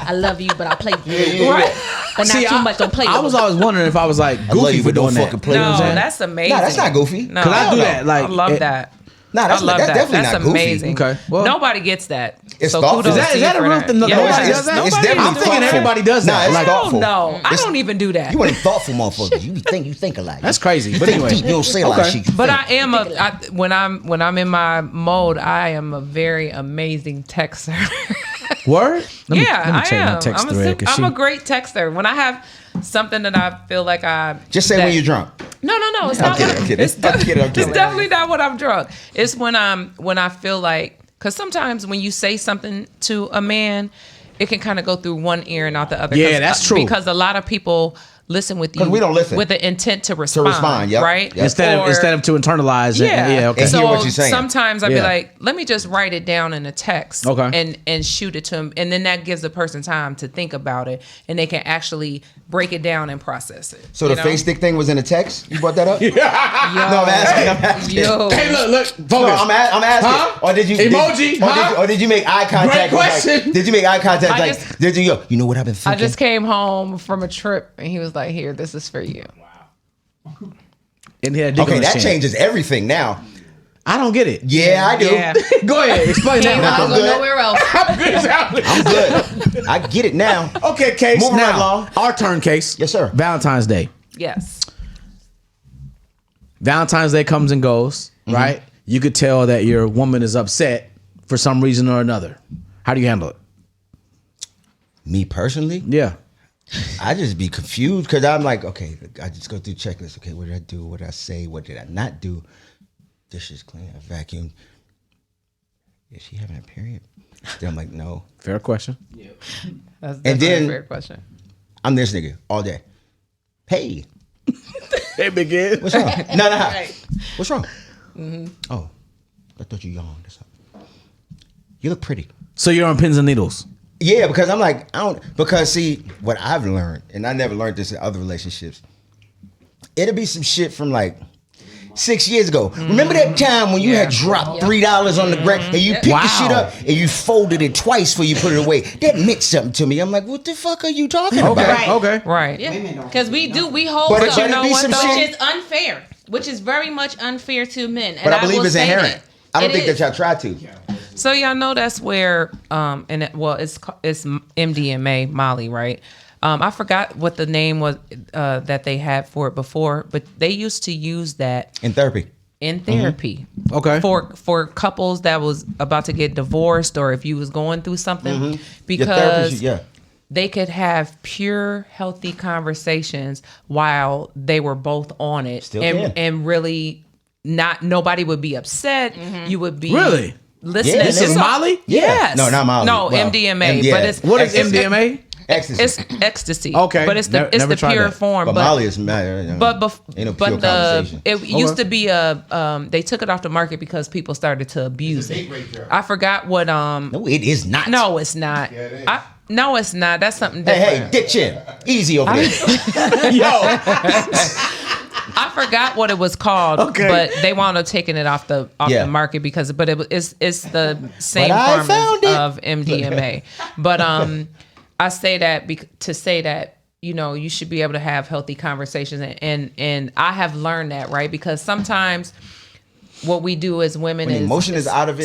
I love you, but I play you. Right. But not see, too much. Don't play. I with was me. always wondering if I was like I love goofy you, for but don't doing that. fucking play. You know what I'm No, saying? that's amazing. Nah, that's not goofy. No, Cause I do no. that. Like I love it- that. Nah, that's I love that's that. definitely That's not goofy. amazing. Okay, well- Nobody gets that. It's so thoughtful. kudos Is that- to is you that a for real that. thing? No, Yeah. nobody it's, does that? it's Nobody definitely I'm thinking thoughtful. everybody does Nah, that. it's Like, thoughtful. No, I It's- don't even do that. You want thoughtful motherfuckers. You think alike. That's crazy. You But think anyway. deep. You don't say a lot of Okay. shit. You But think. I am when I'm in my mode, I am a very amazing texter. Word? Let me I check my am. text I'm, thread, 'cause I'm a she- great texter. When I have something that I feel like Just say when you're drunk. No, it's not. kidding, I'm kidding. It's, I'm kidding, I'm it's kidding. definitely not when I'm drunk. It's when I feel like, because sometimes when you say something to a man, it can kind of go through one ear and out the other. Yeah, that's true. Because a lot of people listen with you. We don't listen. With the intent to respond. Yep. Right? Yep. Instead of to internalize it. Yeah, okay. And so hear what you're saying. Sometimes I'd be like, let me just write it down in a text okay. and shoot it to them. And then that gives the person time to think about it and they can actually break it down and process it. So the face stick thing was in a text? You brought that up? Yo. No, I'm asking. Yo. Hey, look, focus. No, I'm asking. Huh? Or did you Emoji? or did you make eye contact? Great question. Did you make eye contact? Did you go? You know what I've been thinking? I just came home from a trip and he was like, "Here, this is for you." Wow. Okay, that changes everything now. I don't get it. Yeah, I do. Yeah. Go ahead, explain that. I'll go nowhere else. I'm good. I get it now. Okay, Case. Moving now, right along. Our turn, Case. Yes, sir. Valentine's Day. Yes. Valentine's Day comes and goes, right? You could tell that your woman is upset for some reason or another. How do you handle it? Me personally? Yeah. I just be confused because I'm like, okay, I just go through checklist. Okay, what did I do? What did I say? What did I not do? Dishes clean. I vacuumed. Is she having a period? Then I'm like, no. Fair question. Yeah. That's And then a fair question. I'm this nigga all day. Hey, Hey, big kid. what's wrong? No. Right. What's wrong? Oh, I thought you yawned. You look pretty. So you're on pins and needles. Yeah, because I'm like, because see, what I've learned, and I never learned this in other relationships, it'll be some shit from like 6 years ago. Remember that time when you had dropped $3 on the ground and you picked the shit up and you folded it twice before you put it away? That meant something to me. I'm like, what the fuck are you talking about? Right. Okay. Right. Yeah. Because we hold But stuff, you know what, though? which is unfair, which is very much unfair to men. And But I believe will it's say inherent. that. I don't It think is. that y'all try to. So y'all know that's where it's MDMA, Molly, right? I forgot what the name was that they had for it before, but they used to use that In therapy. in therapy. Okay. For couples that was about to get divorced or if you was going through something Your because therapist, they could have pure healthy conversations while they were both on it. Still can. And really nobody would be upset. You would be Really? listening. Yeah, This is Molly? Yes. No, not Molly. No, Well, MDMA. But it's What is Ecstasy. MDMA? Ecstasy. It's ecstasy. Okay. But it's Never the tried pure that. form. but Molly is mad. Ain't no pure but conversation. it used to be they took it off the market because people started to abuse it. I forgot what No, it is not. No, it's not. No, it's not. That's something Hey, different. Dick Chin. Easy over there. Yo. I forgot what it was called, Okay. but they wound up taking it off the market because it's the same I form found it. of MDMA. But I say that to say that you should be able to have healthy conversations and I have learned that, right? Because sometimes what we do as women When is emotion is out of it.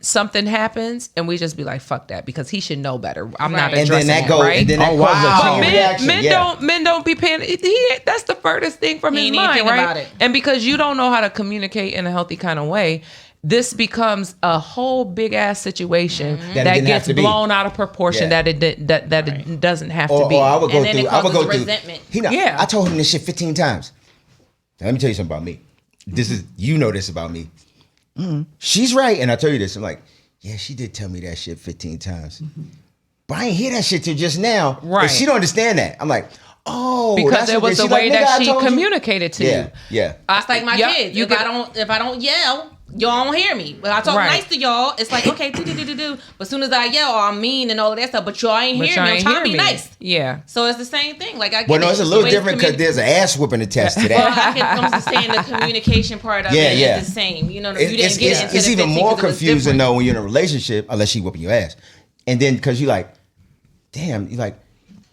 something happens and we just be like, fuck that, because he should know better. I'm not Right. And addressing then that goes, right? and then that Oh, causes wow. a chain But reaction. men don't be paying. That's the furthest thing from He his ain't even mind, think right? about it. And because you don't know how to communicate in a healthy kind of way, this becomes a whole big ass situation That it that didn't have gets to be. blown out of proportion. Yeah. That it doesn't have to Or be. I would go And then through. it I would go causes through. resentment. Yeah. I told him this shit 15 times. Now, let me tell you something about me. This is this about me. She's right, and I tell you this. I'm like, yeah, she did tell me that shit 15 times, but I ain't hear that shit till just now. Right. And she don't understand that. I'm like, oh, because that's it what was she the way like, nigga, I that she told you. communicated to Yeah, you. yeah. It's like my Yep, kids. you If I don't yell, y'all don't hear me. But I talk Right. nice to y'all. It's like, okay, do. But as soon as I yell, I'm mean and all of that stuff. But y'all ain't But hear y'all me. I'm ain't trying to hear be me. nice. Yeah. So it's the same thing. Like I get Well, no, it. it's a little Ways to different because there's an ass whooping attached to Well, that. I'm just saying the communication part of Yeah, it yeah. is the same. You know, you It's, didn't get into it's the even 15 more 'cause it was confusing different. though when you're in a relationship, unless she whooping your ass, and then because you're like, damn, you're like,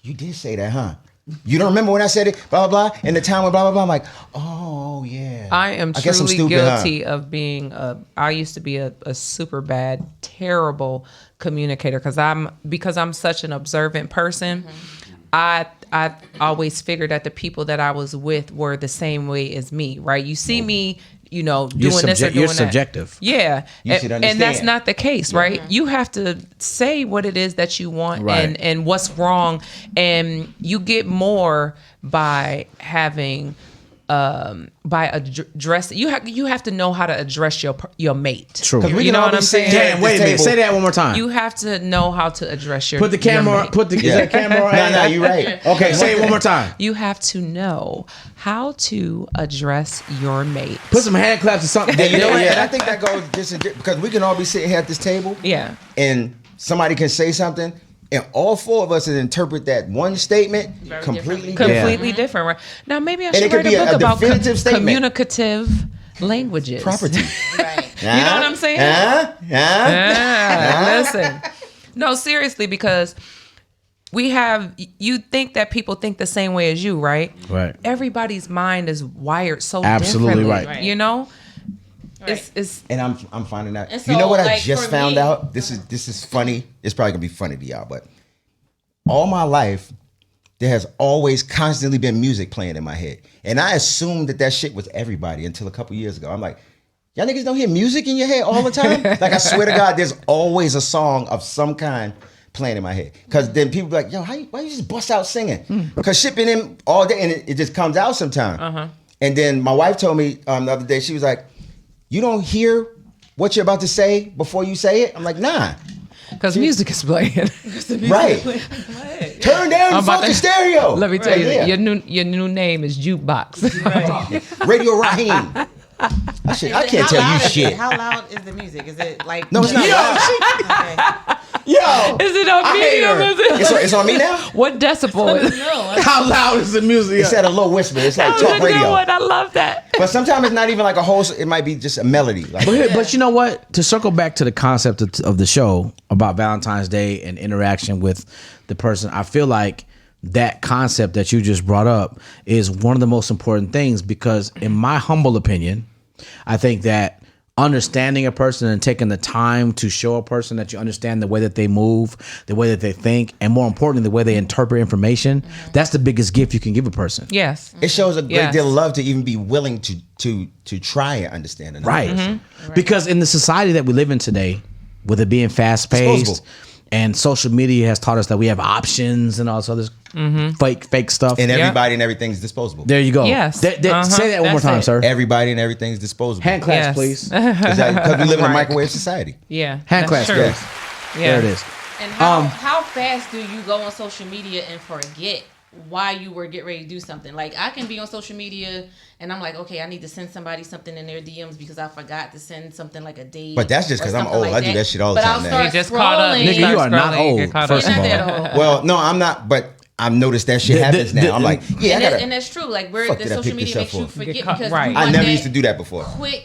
you did say that, huh? You don't remember when I said it, blah blah blah, and the time when blah blah blah. I'm like, oh yeah. I am guess I'm truly stupid, guilty of being I used to be a super bad, terrible communicator because I'm such an observant person. I always figured that the people that I was with were the same way as me, right? You see me, doing this or doing You're that. subjective. Yeah, You should and that's understand. not the case, right? You have to say what it is that you want Right. and what's wrong, and you get more by having by address. You have to know how to address your mate. True. You know what I'm saying? Damn, wait a minute. Say that one more time. You have to know how to address your. Put the camera. Your Is that camera? No, you're right. Okay, say it one more time. You have to know how to address your mate. Put some hand claps or something. And you know what? And I think that goes just because we can all be sitting here at this table. Yeah. And somebody can say something, and all four of us interpret that one statement completely different, right? Now maybe I And it should could write be a a book about definitive statement. communicative languages. property. Right. You know what I'm saying? Listen. No, seriously, because you think that people think the same way as you, right? Right. Everybody's mind is wired so Absolutely differently. right. You know? Right. It's And I'm finding that. And so, you know what I like, just for found me- out? This is funny. It's probably gonna be funny to y'all, but all my life there has always constantly been music playing in my head, and I assumed that shit was everybody until a couple years ago. I'm like, y'all niggas don't hear music in your head all the time? Like, I swear to God, there's always a song of some kind playing in my head. Because then people be like, yo, why you just bust out singing? Because shit been in all day, and it just comes out sometime. And then my wife told me the other day, she was like, you don't hear what you're about to say before you say it? I'm like, nah. because music is playing. Right. Turn down the fucking stereo. Let me tell you, Yeah. your new name is Jukebox. Radio Raheem. I can't tell you shit. How loud is the music? Is it like? No, it's not loud. Okay. Yo, Is it on I hate medium? her. Is it? It's on me now? What decibel is it? No. how loud is the music? It's at a low whisper. It's like That was a talk good radio. one. I love that. But sometimes it's not even like a whole, it might be just a melody. Like, But you know what? To circle back to the concept of the show about Valentine's Day and interaction with the person, I feel like that concept that you just brought up is one of the most important things because, in my humble opinion, I think that understanding a person and taking the time to show a person that you understand the way that they move, the way that they think, and more importantly, the way they interpret information, that's the biggest gift you can give a person. Yes. it shows a great Yes. deal of love to even be willing to try and understand another Right. person. Because in the society that we live in today, with it being fast paced Disposable. and social media has taught us that we have options and all this other fake stuff. And Yeah. everybody and everything's disposable. There you go. Yes. Say that one more That's time, it. sir. Everybody and everything's disposable. Hand claps, Yes. please. Because we live in a Right. microwave society. Yeah. Hand that's claps, true. please. Yeah. There it is. And how fast do you go on social media and forget why you were getting ready to do something? Like, I can be on social media and I'm like, okay, I need to send somebody something in their DMs because I forgot to send something like a date. But that's just or 'cause I'm something old. like I do that shit all the But time I'll now. start You just caught up. scrolling. Nigga, you are not old, You're caught first up. of all. You're not that old. Well, no, I'm not, but I've noticed that shit happens now. I'm like, yeah, I gotta. And that's true. Like, Fuck the did I social pick media this up makes you for? forget Get caught- because right. you I want never that used to do that before. quick.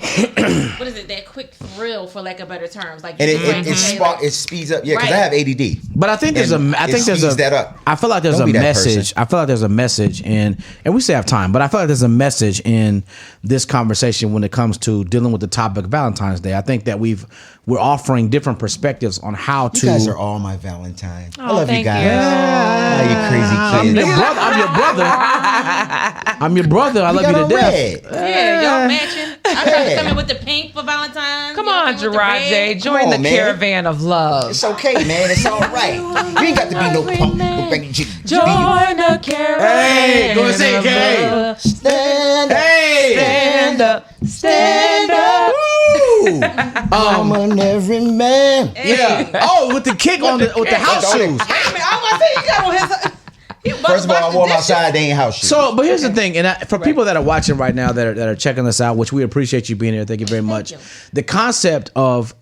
What is it? That quick thrill, for lack of better terms. Like, And you want to say, like, it speeds up. Yeah, because Right. I have ADD. But I think there's And I it think there's speeds that up. I feel like there's Don't a be that message. person. I feel like there's a message and we still have time, but I feel like there's a message in this conversation when it comes to dealing with the topic of Valentine's Day. I think that we're offering different perspectives on how to. You guys are all my Valentine. I Oh, love you thank guys. you. Ah, you crazy I'm kids. your brother. I'm your brother. I'm your brother. I love you got to on death. red. yeah, y'all matching. I tried to Yeah. come in with the pink for Valentine's. Come y'all on, came with the Gerard red. J. Join Come the on, man. caravan of love. It's okay, man. It's all right. You ain't got to be no punk. No bang, Join the caravan. Hey, go and say it, of Kay. love. Stand up. Hey. Stand up. Stand up. Woo. I'm an every man. Yeah. Oh, with the kick on the house shoes. Wait a minute, I was saying you got on his. First of all, I wore my side. They ain't house shoes. So, but here's the thing, and for people that are watching right now that are checking this out, which we appreciate you being here. Thank you very much. you. The concept of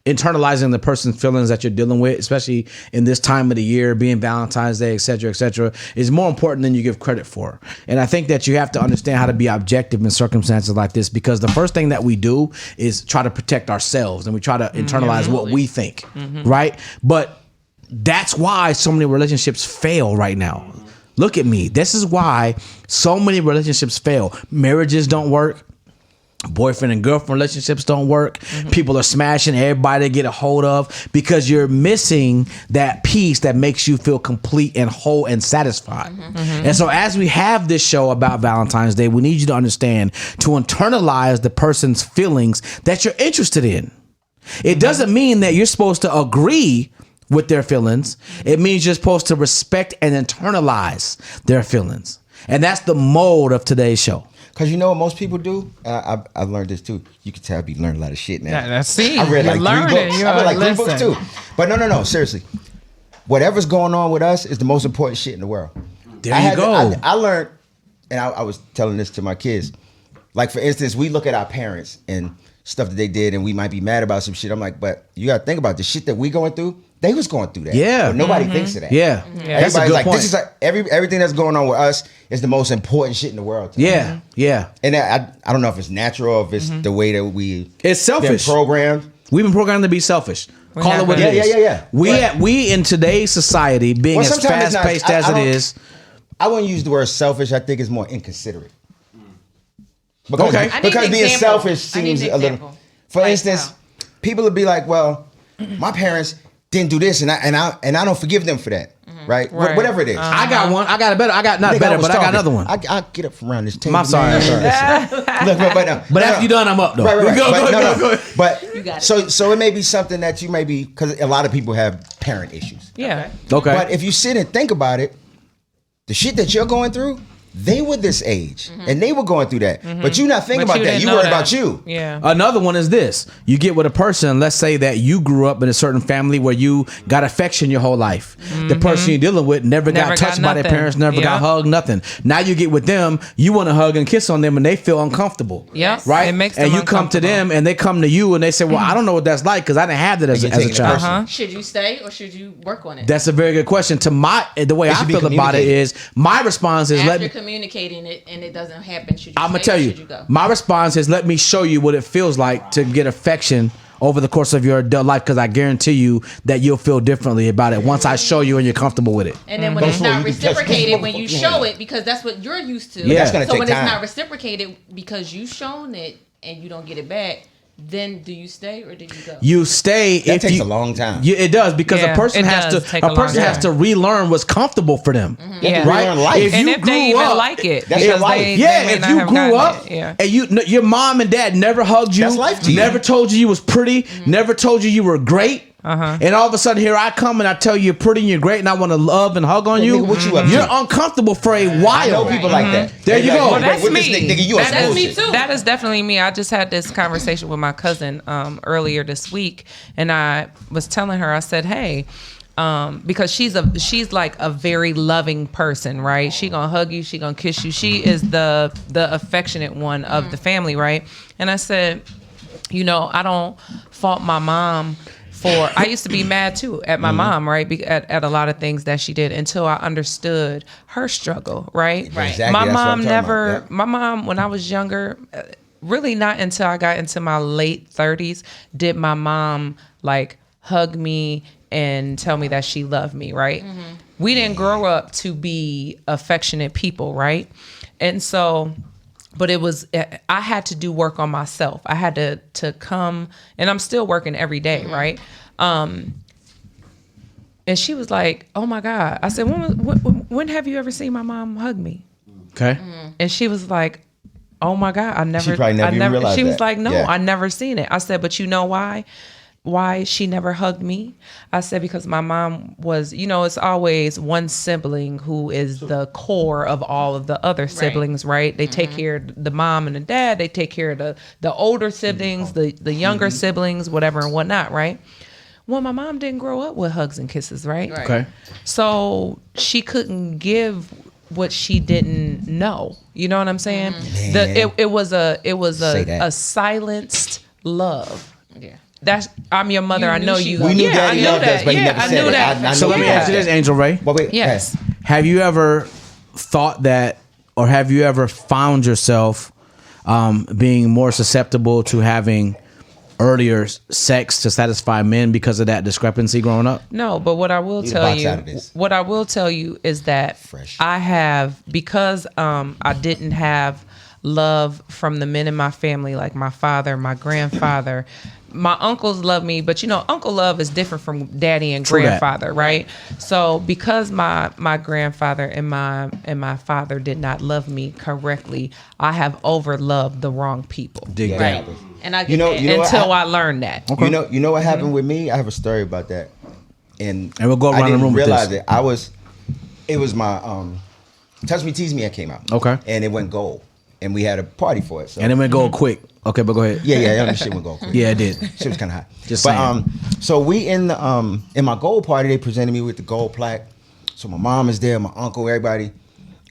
internalizing the person's feelings that you're dealing with, especially in this time of the year, being Valentine's Day, et cetera, is more important than you give credit for. And I think that you have to understand how to be objective in circumstances like this, because the first thing that we do is try to protect ourselves and we try to internalize what we think, right? But that's why so many relationships fail right now. Look at me. This is why so many relationships fail. Marriages don't work. Boyfriend and girlfriend relationships don't work. People are smashing everybody they get a hold of because you're missing that piece that makes you feel complete and whole and satisfied. And so as we have this show about Valentine's Day, we need you to understand to internalize the person's feelings that you're interested in. It doesn't mean that you're supposed to agree with their feelings. It means you're supposed to respect and internalize their feelings. And that's the mold of today's show. Because you know what most people do? I've learned this too. You can tell I be learning a lot of shit now. That's see. I read You're like 3 books. I read like 3 books too. But no. Seriously. Whatever's going on with us is the most important shit in the world. There you go. I learned, and I was telling this to my kids. Like, for instance, we look at our parents and stuff that they did, and we might be mad about some shit. I'm like, but you got to think about the shit that we going through. They was going through that. Yeah. But nobody thinks of that. Yeah. Everybody's That's a good like, point. this is like everything that's going on with us is the most important shit in the world. Yeah. Yeah. And I don't know if it's natural or if it's the way that It's selfish. been programmed. We've been programmed to be selfish. We're Call not it what gonna- it is. Yeah. We in today's society, being as sometimes it's fast paced not- as I it don't- is. I wouldn't use the word selfish. I think it's more inconsiderate. Because, Okay. I need because an being example. selfish I need seems an a little. example. For Like instance, how? people would be like, "Well, my parents didn't do this, and I don't forgive them for that." Right? Right. Whatever it is. I got one. I got a better. I got not Nigga, better, was but I got talking. another one. I get up from around this table. I'm sorry. man. I'm sorry. Look, But after you done, I'm up though. Right. Go, But, go, no. go, go. But You got it. so it may be something that you may be, because a lot of people have parent issues. Yeah. Okay. But if you sit and think about it, the shit that you're going through, they were this age and they were going through that. But you're not thinking But about you that. didn't You know worried that. about you. Yeah. Another one is this. You get with a person, let's say that you grew up in a certain family where you got affection your whole life. The person you're dealing with never Never got touched got by their nothing. parents, never got Yeah. hugged, nothing. Now you get with them, you want to hug and kiss on them and they feel uncomfortable. Yep. Right? It makes and them you come to them and they come to you and they say, well, I don't know what that's like because I didn't have that as And a you're taking it child. personal. Should you stay or should you work on it? That's a very good question. The way It I should be feel about it communicated. is, my response is, After communicating it and it doesn't happen, should you I'm gonna stay tell or you, should you go? my response is let me show you what it feels like to get affection over the course of your adult life, because I guarantee you that you'll feel differently about it once I show you and you're comfortable with it. And then when Don't it's fool, not you can touch reciprocated, this when you motherfucker. show it, because that's what you're used to. Yeah. That's gonna so take when time. it's not reciprocated because you shown it and you don't get it back, then do you stay or do you go? You stay That if takes you, a long time. Yeah, it does, because Yeah, a person it has does to take a long has time. to relearn what's comfortable for them. Yeah. Right? relearn life. And you if they grew even up, like it, That's your because life. they yeah, may if not you have grew gotten up it. Yeah. and your mom and dad never hugged you, That's life to you. never told you was pretty, never told you were great, and all of a sudden here I come and I tell you you're pretty and you're great and I want to love and hug on Well, you, nigga, what you up to? you're uncomfortable for a while. I know people like that. There you They go. like, Well, that's with me. This nigga, you That's exposed me it. too. That is definitely me. I just had this conversation with my cousin earlier this week, and I was telling her, I said, hey, because she's like a very loving person, right? She gonna hug you, she gonna kiss you. She is the affectionate one of the family, right? And I said, you know, I don't fault my mom for, I used to be mad too at my mom, right? At a lot of things that she did until I understood her struggle, right? Right. Exactly, My that's what I'm mom talking never, about. my mom, when I was younger, really not until I got into my late 30s, did my mom like hug me and tell me that she loved me, right? We didn't grow up to be affectionate people, right? And so, but it was, I had to do work on myself. I had to come, and I'm still working every day, right? And she was like, oh my God. I said, when have you ever seen my mom hug me? Okay. And she was like, oh my God, I never, She probably never even realized she was that. like, no, Yeah. I never seen it. I said, but you know why she never hugged me? I said, because my mom was, you know, it's always one sibling who is the core of all of the other siblings, right? They take care of the mom and the dad. They take care of the older siblings, the younger siblings, whatever and whatnot, right? Well, my mom didn't grow up with hugs and kisses, right? Okay. So she couldn't give what she didn't know. You know what I'm saying? It was Say a that. silenced love. Yeah. That's I'm your mother. You I knew know she you. loved We knew yeah, Daddy I knew loved that. us, but he yeah, never I said knew it. that. I So know let me that. ask you this, Angel Ray. Well, wait. Yes. Have you ever thought that, or have you ever found yourself being more susceptible to having earlier sex to satisfy men because of that discrepancy growing up? No, but what I will Need a tell box you, out of this. what I will tell you is that Fresh. I have, because I didn't have love from the men in my family, like my father, my grandfather. My uncles love me, but you know, uncle love is different from daddy and True that. grandfather, right? So because my grandfather and my father did not love me correctly, I have overloved the wrong people. Dig Right. that. And I get You know- that. you know what? Until I learned that. You know what happened with me? I have a story about that, and we'll go around I the didn't room with realize this. it. It was my Touch Me, Tease Me that came out. Okay. And it went gold. And we had a party for it. So. And it went gold quick. Okay, but go ahead. Yeah, that shit went gold quick. Yeah, it did. Shit was kind of hot. Just saying. So we in my gold party, they presented me with the gold plaque. So my mom is there, my uncle, everybody.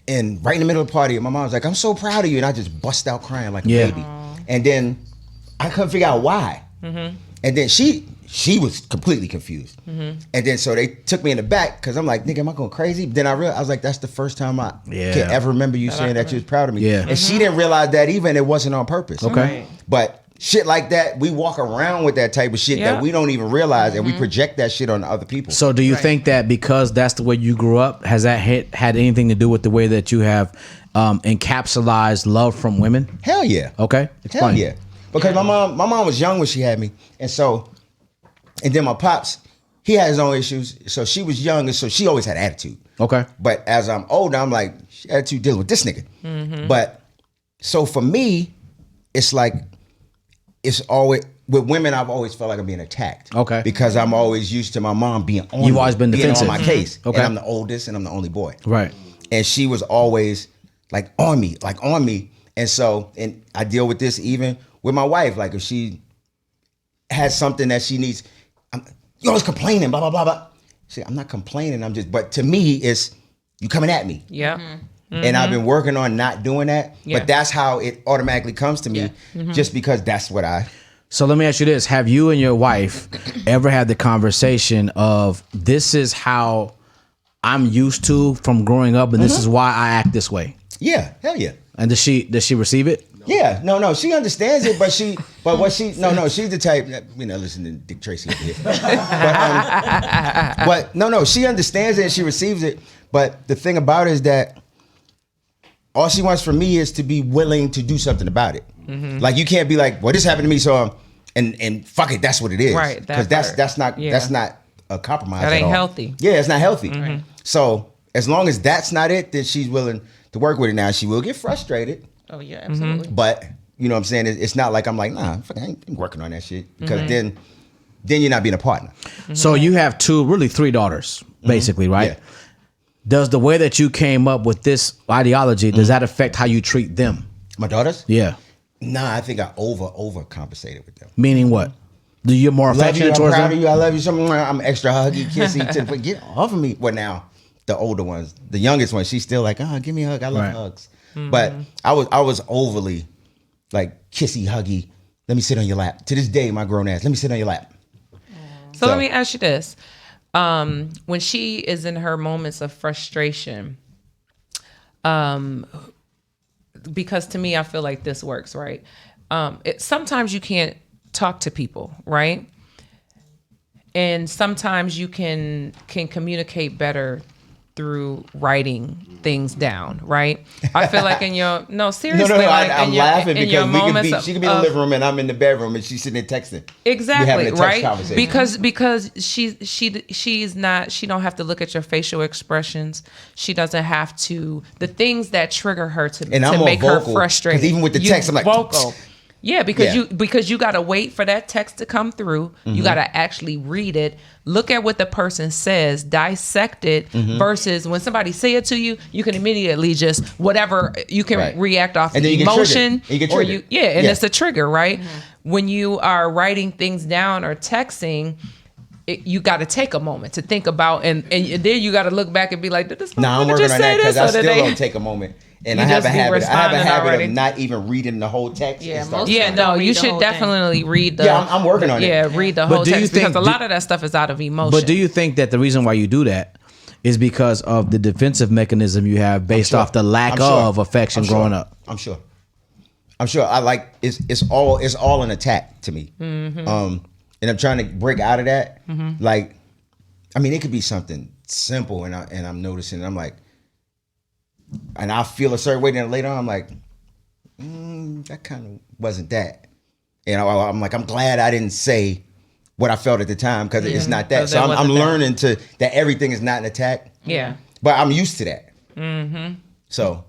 And right in the middle of the party, my mom was like, I'm so proud of you. And I just bust out crying like a baby. And then I couldn't figure out why. And then she was completely confused. And then so they took me in the back because I'm like, nigga, am I going crazy? But then I realized, I was like, that's the first time I can ever remember you saying that you was proud of me. Yeah. And she didn't realize that even, it wasn't on purpose. Okay. Right. But shit like that, we walk around with that type of shit that we don't even realize, and we project that shit on other people. So do you think that because that's the way you grew up, has that had anything to do with the way that you have encapsulated love from women? Hell yeah. Okay. Hell yeah. Because my mom was young when she had me. And then my pops, he had his own issues. So she was young, and so she always had attitude. Okay. But as I'm older, I'm like, she had attitude dealing with this nigga. But so for me, it's like, it's always, with women, I've always felt like I'm being attacked. Okay. Because I'm always used to my mom being on You've always been defensive. on my case. Okay. And I'm the oldest and I'm the only boy. Right. And she was always like on me. And so, and I deal with this even with my wife. Like if she has something that she needs, you're always complaining, blah, blah, blah, blah. See, I'm not complaining. But to me, it's you coming at me. Yeah. And I've been working on not doing that. Yeah. But that's how it automatically comes to me just because that's what So let me ask you this. Have you and your wife ever had the conversation of this is how I'm used to from growing up and this is why I act this way? Yeah, hell yeah. And does she receive it? Yeah, no, she understands it, but she's the type that, listen to Dick Tracy over here. But she understands it and she receives it. But the thing about it is that all she wants from me is to be willing to do something about it. Like you can't be like, well, this happened to me, so and fuck it, that's what it is. Right. Because that's not a compromise. That ain't at all. healthy. Yeah, it's not healthy. So as long as that's not it, then she's willing to work with it. Now she will get frustrated. Oh yeah, absolutely. But you know what I'm saying? It's not like I'm like, nah, I ain't working on that shit. Because then you're not being a partner. So you have three daughters, basically, right? Yeah. Does the way that you came up with this ideology, does that affect how you treat them? My daughters? Yeah. Nah, I think I overcompensated with them. Meaning what? Do you more affectionate I'm towards proud them? of you. I love you. I'm extra huggy, kissy. Get off of me. Well, now the older ones, the youngest one, she's still like, give me a hug. I love hugs. But I was overly like kissy, huggy. Let me sit on your lap. To this day, my grown ass, let me sit on your lap. So let me ask you this. When she is in her moments of frustration, because to me, I feel like this works, right? Sometimes you can't talk to people, right? And sometimes you can communicate better through writing things down, right? I feel like seriously. I'm laughing because she could be in the living room and I'm in the bedroom and she's sitting there texting. Exactly, right? Conversation. Because she don't have to look at your facial expressions. She doesn't have to the things that trigger her to make her frustrated. Even with the text, I'm like vocal. Yeah, because you gotta wait for that text to come through. You gotta actually read it, look at what the person says, dissect it, versus when somebody say it to you, you can immediately just whatever you can react off and the emotion, and it's a trigger, right? When you are writing things down or texting, you got to take a moment to think about, and then you got to look back and be like, did this I'm working on that because I still don't take a moment. And I have a habit of not even reading the whole text. You should definitely read the. Yeah, I'm working on it. Yeah, read the whole text because a lot of that stuff is out of emotion. But do you think that the reason why you do that is because of the defensive mechanism you have based off the lack of affection growing up? I'm sure. I like it's all an attack to me. And I'm trying to break out of that. Like, I mean, it could be something simple, and I'm noticing. I'm like. And I feel a certain way, then later on I'm like, that kind of wasn't that. And I'm like, I'm glad I didn't say what I felt at the time because it's not that. So I'm learning that everything is not an attack. Yeah. But I'm used to that. So.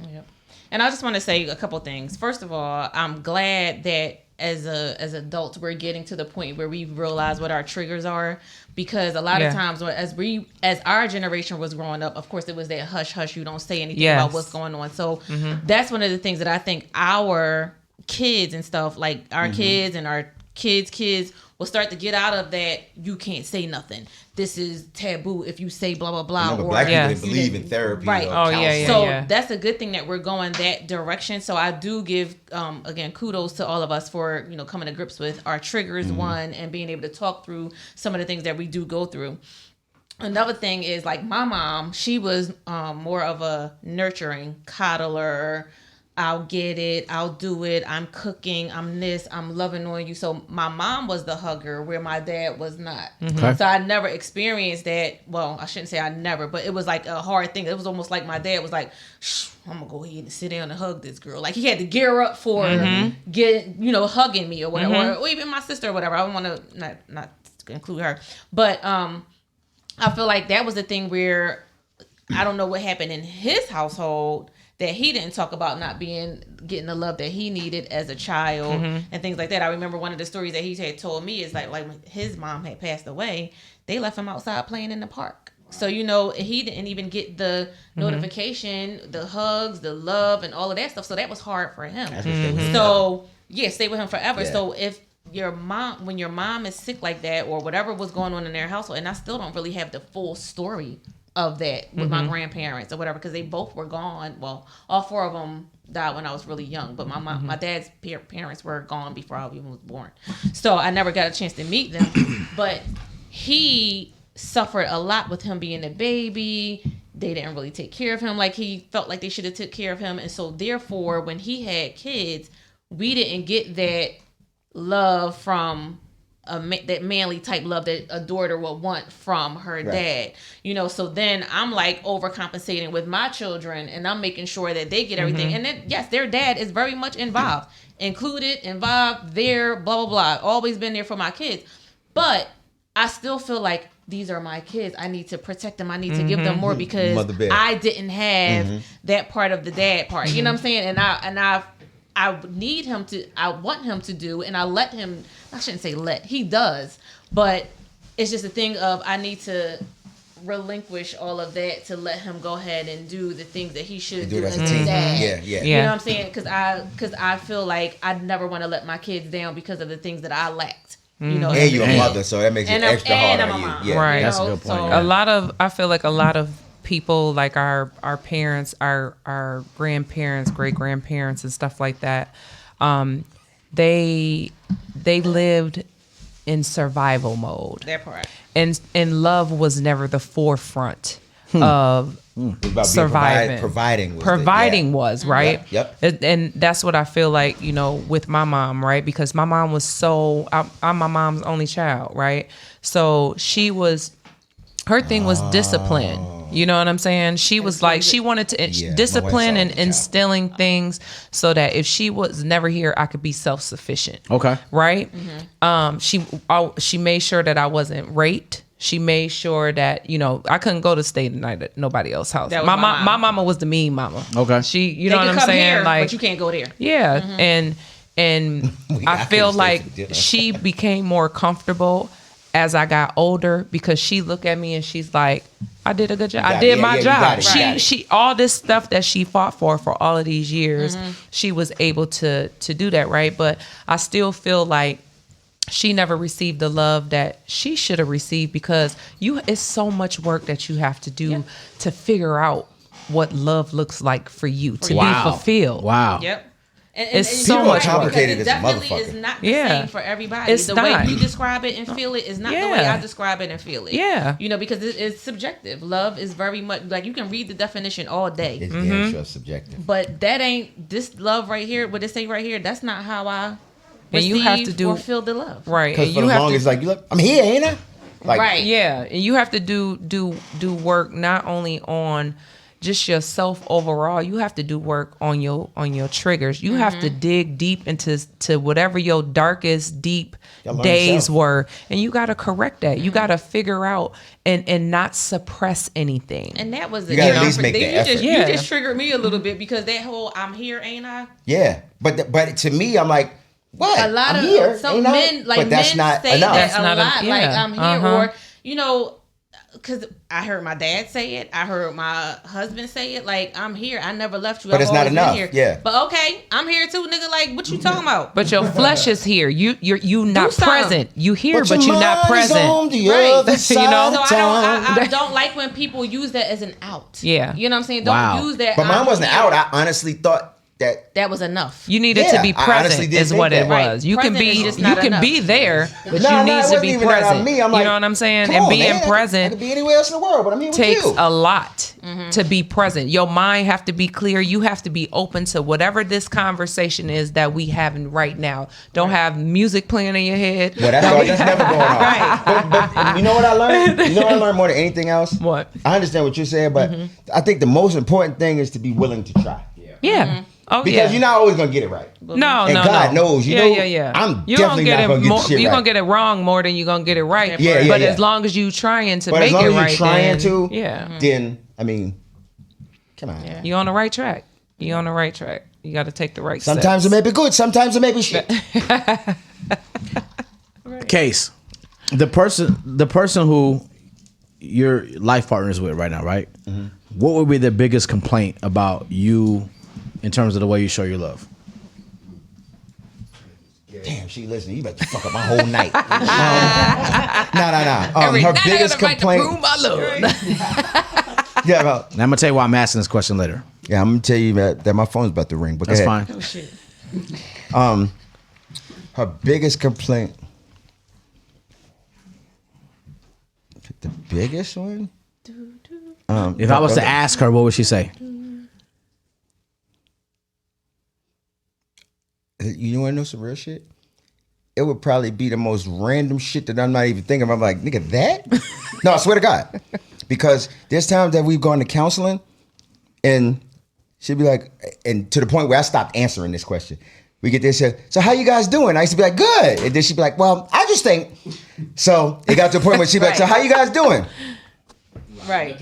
Yep. And I just want to say a couple things. First of all, I'm glad that as adults we're getting to the point where we realize what our triggers are, because a lot of times as our generation was growing up, of course it was that hush hush, you don't say anything about what's going on. So that's one of the things that I think our kids and stuff, like our kids and our kids will start to get out of that. You can't say nothing. This is taboo if you say blah blah blah. Remember, black people believe in therapy, right? So that's a good thing that we're going that direction. So I do give again kudos to all of us for coming to grips with our triggers, one, and being able to talk through some of the things that we do go through. Another thing is, like, my mom, she was more of a nurturing coddler. I'll get it. I'll do it. I'm cooking. I'm this. I'm loving on you. So my mom was the hugger where my dad was not. Okay. So I never experienced that. Well, I shouldn't say I never, but it was like a hard thing. It was almost like my dad was like, shh, I'm going to go ahead and sit down and hug this girl. Like, he had to gear up for hugging me or whatever. Or even my sister or whatever. I don't want to not include her. But I feel like that was the thing where I don't know what happened in his household that he didn't talk about not getting the love that he needed as a child and things like that. I remember one of the stories that he had told me is like when his mom had passed away, they left him outside playing in the park. So, he didn't even get the notification, the hugs, the love, and all of that stuff. So that was hard for him. So, stay with him forever. Yeah. So if when your mom is sick like that, or whatever was going on in their household, and I still don't really have the full story of that with my grandparents or whatever, because they both were gone. Well, all four of them died when I was really young, but my dad's parents were gone before I even was born. So I never got a chance to meet them. But he suffered a lot with him being a baby. They didn't really take care of him like he felt like they should have took care of him. And so therefore, when he had kids, we didn't get that love from that manly type love that a daughter would want from her dad, so then I'm like overcompensating with my children, and I'm making sure that they get everything. And then, yes, their dad is very much involved, there, blah, blah, blah, always been there for my kids. But I still feel like these are my kids. I need to protect them. I need to give them more, because I didn't have that part of the dad part. You know what I'm saying? I need him to, I want him to do, and I let him, I shouldn't say let, he does, but it's just a thing of I need to relinquish all of that to let him go ahead and do the things that he should do as a dad. Yeah. You know what I'm saying? Because I feel like I never want to let my kids down because of the things that I lacked. And you're a mother, so that makes it extra hard on you. Yeah. Right. That's a good point. So, I feel like a lot of people, like our parents, our grandparents, great grandparents, and stuff like that, they lived in survival mode. That part. And love was never the forefront of surviving. Providing was right. Yep. And that's what I feel like, with my mom, right? Because my mom was I'm my mom's only child, right? So her thing was discipline. You know what I'm saying? She was like, she wanted to discipline and instilling things so that if she was never here, I could be self-sufficient. Okay. Right? She made sure that I wasn't raped. She made sure that, I couldn't go to stay the night at nobody else's house. My mama was the mean mama. Okay. She, you know what I'm saying? Here, like, but you can't go there. Yeah. And I feel like she became more comfortable as I got older, because she looked at me and she's like, I did a good job. I did my job. She all this stuff that she fought for all of these years, she was able to do that, right? But I still feel like she never received the love that she should have received, because it's so much work that you have to do to figure out what love looks like for you to be fulfilled. Wow. Yep. And it's so much complicated as a definitely motherfucker. is not the same for everybody. It's the not. way you describe it and feel it is not the way I describe it and feel it. Yeah. Because it's subjective. Love is very much, like, you can read the definition all day. It's damn sure subjective. But that ain't, this love right here, what they say right here, that's not how I and you have to do or feel the love. Right. Because for the longest, like, look, I'm here, ain't I? Like, right. Yeah. And you have to do work not only on just yourself overall. You have to do work on your triggers. You have to dig deep into whatever your darkest deep days were, and you got to correct that. You got to figure out and not suppress anything. And that was you got to at least make the effort. You just triggered me a little bit, because that whole "I'm here, ain't I?" Yeah, but to me, I'm like, What? A lot I'm of here, some ain't I? men, like But that's men not say enough. that That's a not lot. Like yeah. I'm here, or you know, because I heard my dad say it. I heard my husband say it. Like I'm here. I never left you. But I've it's not always been enough. Here. Yeah. But okay, I'm here too, nigga. Like what you talking about? But your flesh is here. You not something. present. You here, but your you're not mind is on present. the Right. other side You know? So of I town. don't like when people use that as an out. Yeah. You know what I'm saying? Don't Wow. use that. But mine I'm wasn't here. out. I honestly thought That was enough. You needed Yeah, to be I honestly present. did Is think what that. it Right. was. You can Present is be just you not can enough. be there, but No, you no, need it to wasn't be even that on present. me. I'm You like, know what I'm saying? come And on, being man. I present could be anywhere else in the world, but I'm here with takes you. a lot to be present. Your mind have to be clear. You have to be open to whatever this conversation is that we having right now. Don't have music playing in your head. Well, that's never going on. Right. But you know what I learned? You know what I learned more than anything else? What? I understand what you're saying, but I think the most important thing is to be willing to try. Yeah. Oh, Because yeah. you're not always gonna get it right. No, And no, God no. knows, you yeah, know, yeah, yeah. I'm You definitely not gonna get more, the shit you're right. gonna get it wrong more than you're gonna get it right. Yeah, yeah, but yeah. as long as you trying to But make as long it as you're right, trying then, to, yeah, then I mean, come on. Yeah. you're on the right track. You're on the right track. You got to take the right Sometimes steps. it may be good, sometimes it may be shit. Case, the person who your life partner is with right now, right? What would be the biggest complaint about you in terms of the way you show your love? Damn, she listening. You better fuck up my whole night. No. Every Her night I biggest gotta complaint. prove my love. Yeah, well, And I'm gonna tell you why I'm asking this question later. yeah, I'm gonna tell you that my phone's about to ring. But go That's ahead. fine. Oh shit. Her biggest complaint. The biggest one? If I was to ask her, what would she say? You want to know some real shit? It would probably be the most random shit that I'm not even thinking of. I'm like, nigga, that? No, I swear to God. Because there's times that we've gone to counseling and she'd be like, and to the point where I stopped answering this question. We get this, so how you guys doing? I used to be like, good. And then she'd be like, well, I just think. So it got to a point where she'd be like, so how you guys doing? Right.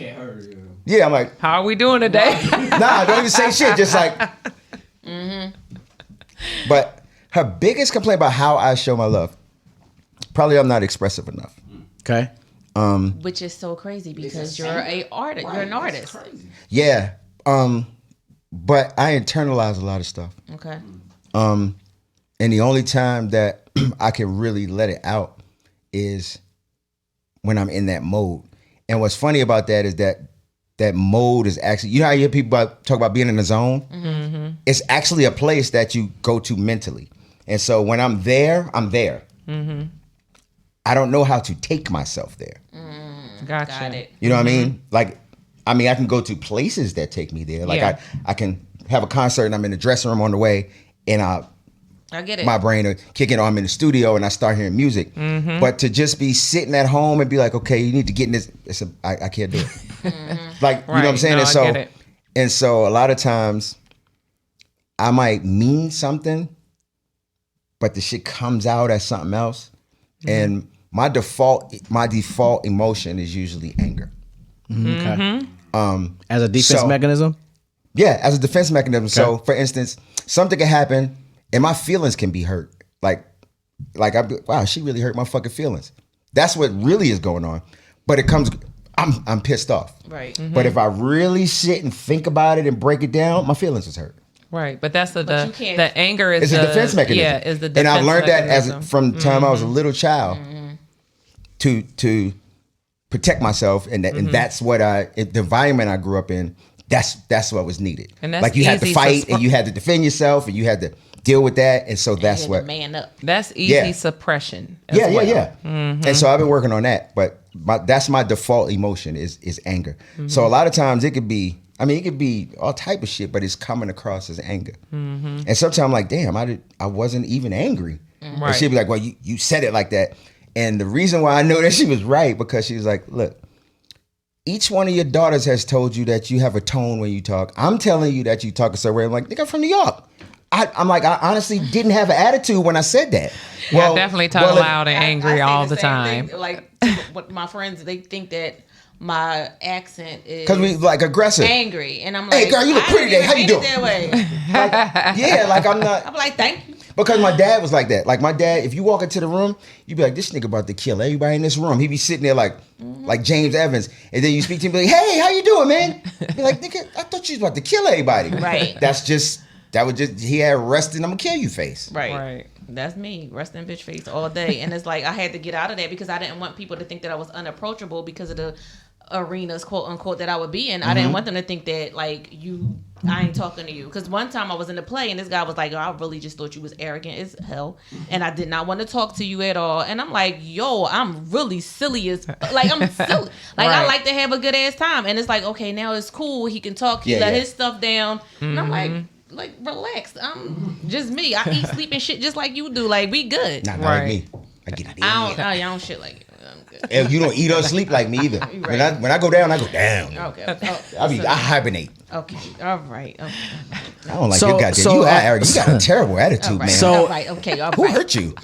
Yeah, I'm like, How are we doing today? nah, don't even say shit. Just like, But her biggest complaint about how I show my love, probably I'm not expressive enough. Okay. Which is so crazy because you're a artist. You're an artist. Yeah. But I internalize a lot of stuff. Okay. And the only time that I can really let it out is when I'm in that mode. And what's funny about that is that mode is actually, you know how you hear people talk about being in the zone? Mm-hmm. It's actually a place that you go to mentally. And so when I'm there, I'm there. Mm-hmm. I don't know how to take myself there. Gotcha. Got it. You know what I mean? Like, I can go to places that take me there. Like Yeah. I can have a concert and I'm in the dressing room on the way and I get it. my brain will kick in, or I'm in the studio and I start hearing music. Mm-hmm. But to just be sitting at home and be like, okay, you need to get in this, I can't do it. Like, you know what I'm Right. saying? No, And I so, get it. and so a lot of times I might mean something, but the shit comes out as something else. Mm-hmm. And my default emotion is usually anger. Okay. As a defense so- mechanism. Yeah, as a defense mechanism. So, for instance, something can happen and my feelings can be hurt. Like I'd be, wow, she really hurt my fucking feelings. That's what really is going on. But it comes, I'm pissed off. Right. But if I really sit and think about it and break it down, my feelings is hurt. Right, but that's you the can't- anger is It's a defense mechanism. Yeah, is the defense and I've learned that mechanism. from the time I was a little child to protect myself, and that's what the environment I grew up in. That's what was needed. And that's like you had to easy fight to and you had to defend yourself and you had to deal with that, and so that's You had what. to man up. That's easy Yeah. suppression. as Yeah. well. And so I've been working on that, but that's my default emotion is anger. So a lot of times it could be, it could be all type of shit, but it's coming across as anger. And sometimes I'm like, damn, I wasn't even angry. And Right. she'd be like, well, you said it like that. And the reason why I know that she was right, because she was like, look, each one of your daughters has told you that you have a tone when you talk. I'm telling you that you talk a certain way. I'm like, nigga, I'm from New York. I'm like, I honestly didn't have an attitude when I said that. I definitely talk if- loud and angry I say all the same time. thing. Like what my friends, they think that my accent is Because we like aggressive. angry, and I'm Hey, like, girl, you look I pretty didn't today. How even you mean it that way. Yeah, like I'm not. I'm like, thank you. Because my dad was like that. Like my dad, if you walk into the room, you'd be like, this nigga about to kill everybody in this room. He'd be sitting there like James Evans. And then you speak to him, be like, hey, how you doing, man? Be like, nigga, I thought you was about to kill everybody. Right. He had resting, I'm gonna kill you face. Right. That's me, resting bitch face all day. And it's like I had to get out of that because I didn't want people to think that I was unapproachable because of the arenas, quote unquote, that I would be in. I didn't want them to think that like I ain't talking to you. Because one time I was in the play and this guy was like, oh, I really just thought you was arrogant as hell and I did not want to talk to you at all. And I'm like, yo, I'm really silly as like I'm silly. Like I like to have a good ass time. And it's like, okay, now it's cool. He can talk. He let his stuff down. And I'm like relax. I'm just me. I eat, sleep, and shit just like you do. Like we good. Not like me. I get out of here. I don't shit like you. I'm good. And you don't eat or sleep like me either. Right. When I go down, I go down. Okay. I hibernate. Okay. All right. Okay. I don't like your goddamn. You are arrogant. You got a terrible attitude, All right. man. So- all right. Okay. All Who right. hurt you?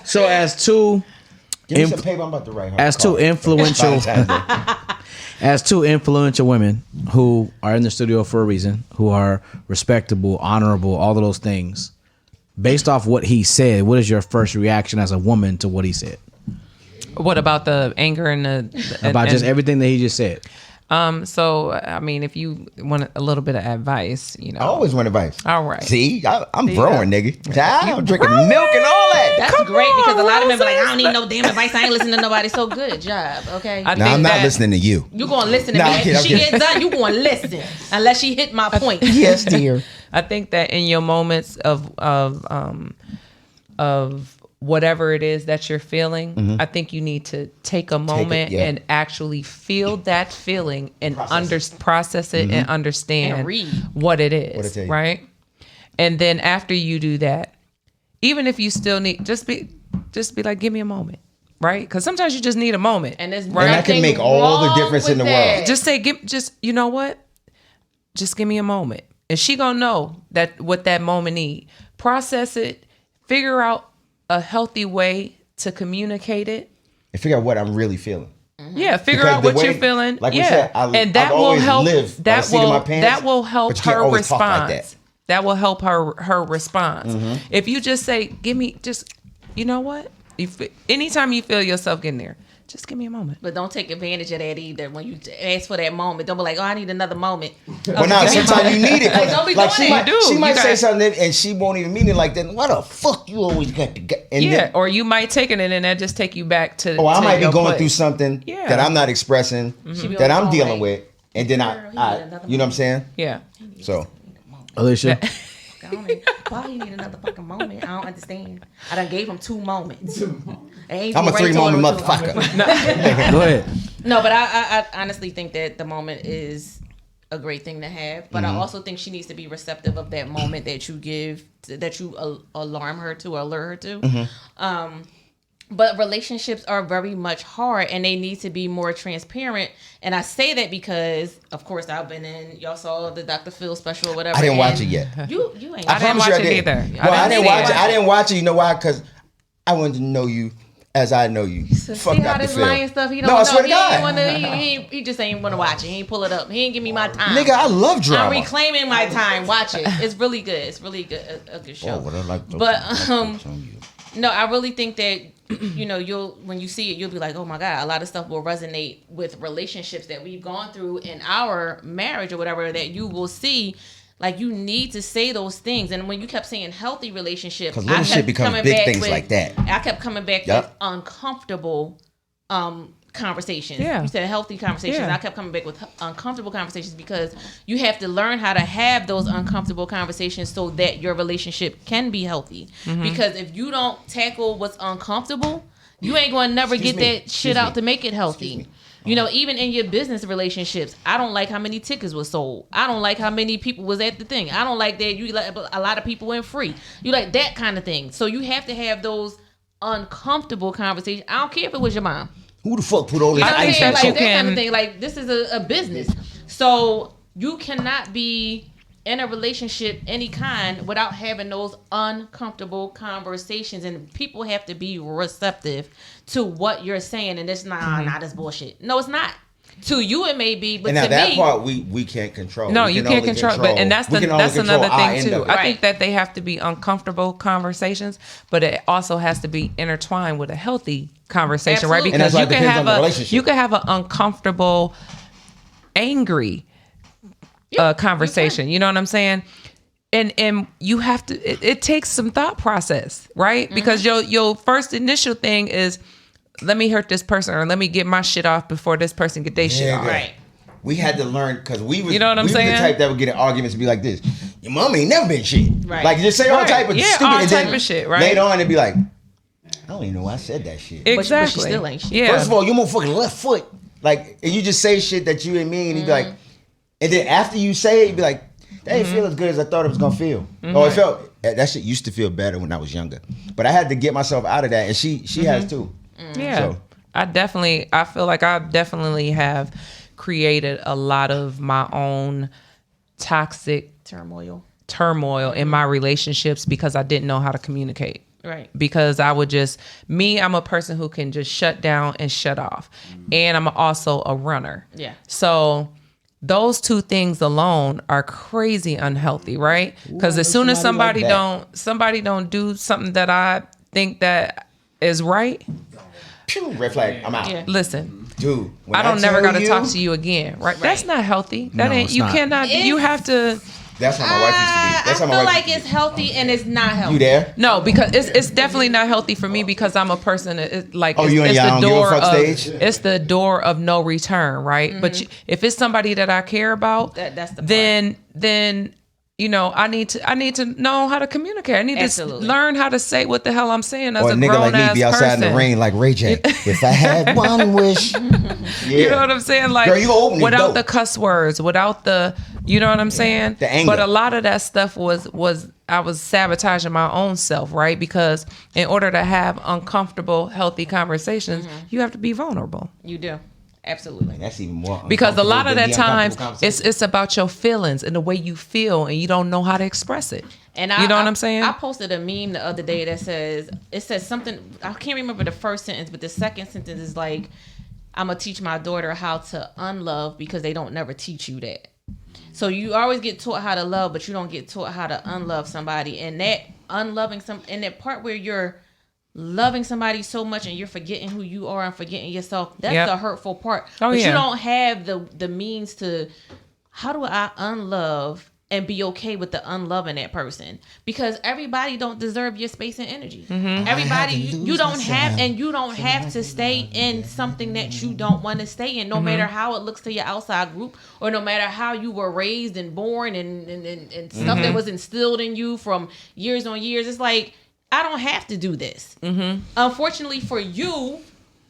So as two Give me some paper. I'm about to write her. as two influential as two influential women who are in the studio for a reason, who are respectable, honorable, all of those things. Based off what he said, what is your first reaction as a woman to what he said? What about the anger and the About just everything that he just said. So I mean, if you want a little bit of advice, you know. I always want advice. All right. See, I'm growing, nigga. I'm drinking milk and all that. That's great because a lot of men be like, I don't need no damn advice. I ain't listening to nobody. So good job. Okay. I Now think I'm not that- listening to you. You gonna listen to Nah, me. I'm kidding, If I'm she kidding. gets done, you gonna listen unless she hit my point. Yes, dear. I think that in your moments of whatever it is that you're feeling, I think you need to take a moment and actually feel that feeling and process it and understand And read. what it What'd I is, tell you? right? And then after you do that, even if you still need, just be like, give me a moment, right? Because sometimes you just need a moment. And there's right? And that can make all the wrong difference in with the that. world. Just say, you know what? Just give me a moment. And she gonna know that what that moment need. Process it, figure out a healthy way to communicate it. And figure out what I'm really feeling. Yeah, figure Because out the what way- you're feeling. like we yeah, said, and that I've will always help. lived by the That seat of will my pants, that will help but you can't her always talk response. like that. That will help her response. If you just say, "Give me just," you know what? Anytime you feel yourself getting there, just give me a moment. But don't take advantage of that either. When you ask for that moment, don't be like, "Oh, I need another moment." Well, now sometimes you need it. Like, don't be Like doing she that. might, she You might say got- something and she won't even mean it like that. Why the fuck you always got to get? And Yeah, then, or you might take it and then that just take you back to. I to might be your going place. through something Yeah. that I'm not expressing, She be that on I'm the phone dealing like, with, and then "Girl, he need I another you know what I'm saying? Yeah. So Alicia, Why you need another fucking moment? I don't understand. I done gave him 2 moments. I'm a 3-moment motherfucker. go ahead. No, but I honestly think that the moment is a great thing to have. But I also think she needs to be receptive of that moment that you give, that you alarm her to or alert her to. But relationships are very much hard and they need to be more transparent. And I say that because, of course, I've been in, y'all saw the Dr. Phil special or whatever. I didn't watch and it yet. You ain't. I didn't promise watch you it did. either. Well, I didn't watch it. I it. didn't watch it. You know why? Because I wanted to know you as I know you. So Fuck see how Dr. this Phil. lying stuff he don't No, I know. swear to He ain't God. wanna, he just ain't want to watch it. He ain't pull it up. He ain't give me my time. Nigga, I love drama. I'm reclaiming my time. Watch it. It's really good. It's really good. A good show. Oh, what I like those- But, those on you. No, I really think that when you see it, you'll be like, oh my God, a lot of stuff will resonate with relationships that we've gone through in our marriage or whatever, that you will see. Like, you need to say those things. And when you kept saying healthy relationships, 'Cause little shit becomes big things like that. I kept coming back Yep. with uncomfortable conversations. Yeah. You said healthy conversations. Yeah. I kept coming back with uncomfortable conversations because you have to learn how to have those uncomfortable conversations so that your relationship can be healthy. Because if you don't tackle what's uncomfortable, you ain't going to never Excuse get me. that shit Excuse out me. to make it healthy. You know, even in your business relationships, I don't like how many tickets were sold. I don't like how many people was at the thing. I don't like that you let a lot of people went free. You like that kind of thing. So you have to have those uncomfortable conversations. I don't care if it was your mom. Who the fuck put all this You know what I'm think saying? that Like you that kind of can- thing. Like, this is a business. So you cannot be in a relationship any kind without having those uncomfortable conversations, and people have to be receptive to what you're saying. And it's nah, this bullshit. No, it's not. To you, it may be, but and now to that me, part we can't control. No, you can't control. But and that's another thing too. I think that they have to be uncomfortable conversations, but it also has to be intertwined with a healthy conversation, Absolutely. right? Because you can have an uncomfortable, angry conversation. You know what I'm saying? And you have to. It takes some thought process, right? Mm-hmm. Because your first initial thing is, let me hurt this person or let me get my shit off before this person get their shit off. Right. We had to learn because we was, you know what I'm we saying? was the type that would get in arguments and be like this. Your mom ain't never been shit. Right. Like just say all type of stupid all and type then of shit, right? Later on it'd be like, I don't even know why I said that shit. Exactly. But she still ain't shit. Yeah. First of all, you motherfucking left foot. Like, and you just say shit that you didn't mean, and you be like, and then after you say it, you be like, that didn't feel as good as I thought it was gonna feel. Oh, it felt, that shit used to feel better when I was younger. But I had to get myself out of that, and she has too. Yeah. So. I feel like I definitely have created a lot of my own toxic turmoil in my relationships because I didn't know how to communicate. Right. Because I'm a person who can just shut down and shut off. And I'm also a runner. Yeah. So those two things alone are crazy unhealthy, right? Because as soon as somebody don't do something that I think that is right, Red flag, I'm out. Yeah. listen, Dude, I don't never got to talk to you again, right? That's not healthy. That No, ain't. it's You not. cannot. You have to. That's how my wife used to be. That's how my I feel wife like used to it's healthy and it's not healthy. be. You there? No, because it's definitely not healthy for me because I'm a person that it's like Oh, it's, you and it's y'all the don't give a door fuck of stage? it's the door of no return, right? But if it's somebody that I care about, That's the part. then you know I need to know how to communicate. I need Absolutely. to learn how to say what the hell I'm saying as Or a a nigga grown like me ass be outside person. in the rain like Ray J. If I had one wish. You know what I'm saying? Like Girl, you gonna open this without door. the cuss words, without the, you know what I'm saying? The anger. But a lot of that stuff was I was sabotaging my own self, right? Because in order to have uncomfortable, healthy conversations, you have to be vulnerable. You do. Absolutely. That's even more Because a lot of uncomfortable that than the times uncomfortable conversation. it's about your feelings and the way you feel, and you don't know how to express it. And you know what I'm saying? I posted a meme the other day that says something. I can't remember the first sentence, but the second sentence is like, "I'm gonna teach my daughter how to unlove because they don't never teach you that." So you always get taught how to love, but you don't get taught how to unlove somebody. And that unloving and that part where you're loving somebody so much and you're forgetting who you are and forgetting yourself, that's the hurtful part. But you don't have the means to, how do I unlove and be okay with the unloving that person? Because everybody don't deserve your space and energy. Everybody, you don't have, and you don't have to stay in something that you don't want to stay in, no matter how it looks to your outside group, or no matter how you were raised and born and stuff that was instilled in you from years on years. It's like, I don't have to do this. Unfortunately for you,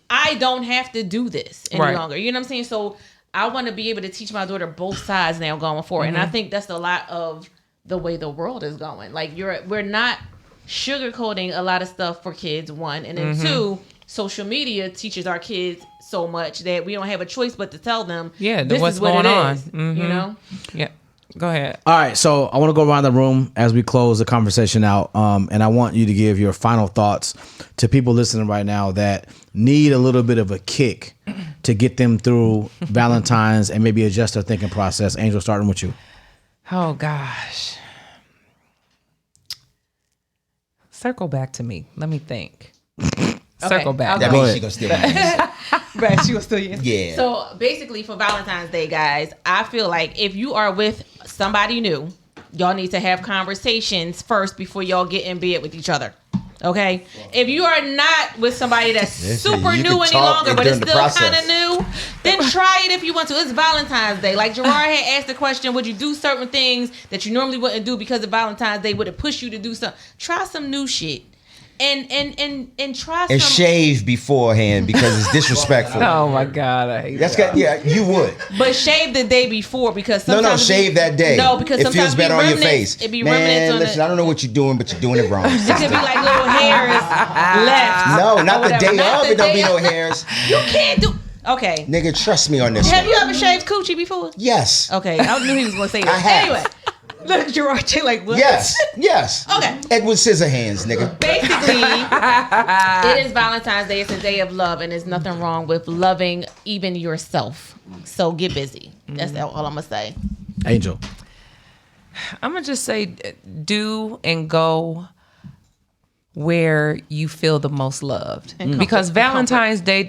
I don't have to do this any longer. You know what I'm saying? So I want to be able to teach my daughter both sides now going forward. And I think that's a lot of the way the world is going. Like we're not sugarcoating a lot of stuff for kids, one. And then two, social media teaches our kids so much that we don't have a choice but to tell them, this what's is what going it on. is. You know? Yeah. Go ahead. All right, so I want to go around the room as we close the conversation out, and I want you to give your final thoughts to people listening right now that need a little bit of a kick to get them through Valentine's and maybe adjust their thinking process. Angel, starting with you. Oh, gosh. Circle back to me. Let me think. Circle back. That means she gonna steal my answer. Right, she was still Yeah. So basically, for Valentine's Day, guys, I feel like if you are with somebody new, y'all need to have conversations first before y'all get in bed with each other. Okay? If you are not with somebody that's super you new can any talk longer, but during it's the still process. kind of new, then try it if you want to. It's Valentine's Day. Like Gerard had asked the question, would you do certain things that you normally wouldn't do because of Valentine's Day? Would it push you to do something? Try some new shit. And try some. And shave beforehand because it's disrespectful. Oh my God, I hate That's that. got, yeah, you would. But shave the day before because No, sometimes shave that day. No, because it sometimes feels better on your face. It be Man, remnants on listen, I don't know what you're doing, but you're doing it wrong. It could be like little hairs left. No, not the whatever. day Not of. the It don't day be no of. hairs. You can't do. Okay. Nigga, trust me on this Have one. you ever shaved coochie before? Yes. Okay, I knew he was gonna say I that. have. Anyway, Look, Gerard J. like what? Yes. Okay. Edward Scissorhands, nigga. Basically, it is Valentine's Day. It's a day of love, and there's nothing wrong with loving even yourself. So get busy. That's all I'm gonna say. Angel. I'm gonna just say, do and go where you feel the most loved, because Valentine's Day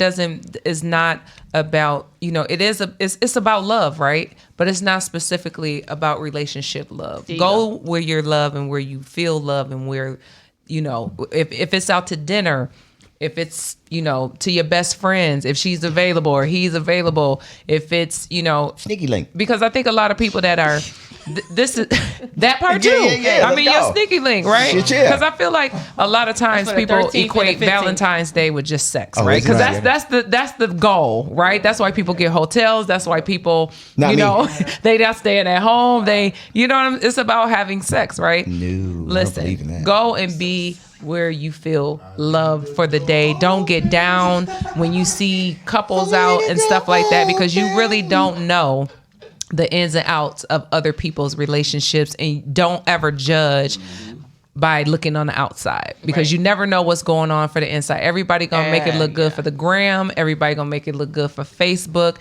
is not about, it's about love, right? But it's not specifically about relationship love. Go where you're loved and where you feel love, and where, if it's out to dinner, if it's, to your best friends, if she's available or he's available, if it's, Sneaky link. because I think a lot of people that are, this is that part too. Yeah, I mean, your sneaky link, right? Shit, yeah. Because I feel like a lot of times people 13th equate and the 15th. Valentine's Day with just sex, Oh, right? is it? Because Right. that's the goal, right? That's why people get hotels. That's why people, Not me. they not staying at home. They, it's about having sex, right? No, I don't Listen, believe in that. go and be where you feel loved for the day. Don't get down when you see couples out and stuff like that, because you really don't know the ins and outs of other people's relationships, and don't ever judge by looking on the outside, because you never know what's going on for the inside. Everybody gonna make it look good for the gram. Everybody gonna make it look good for Facebook.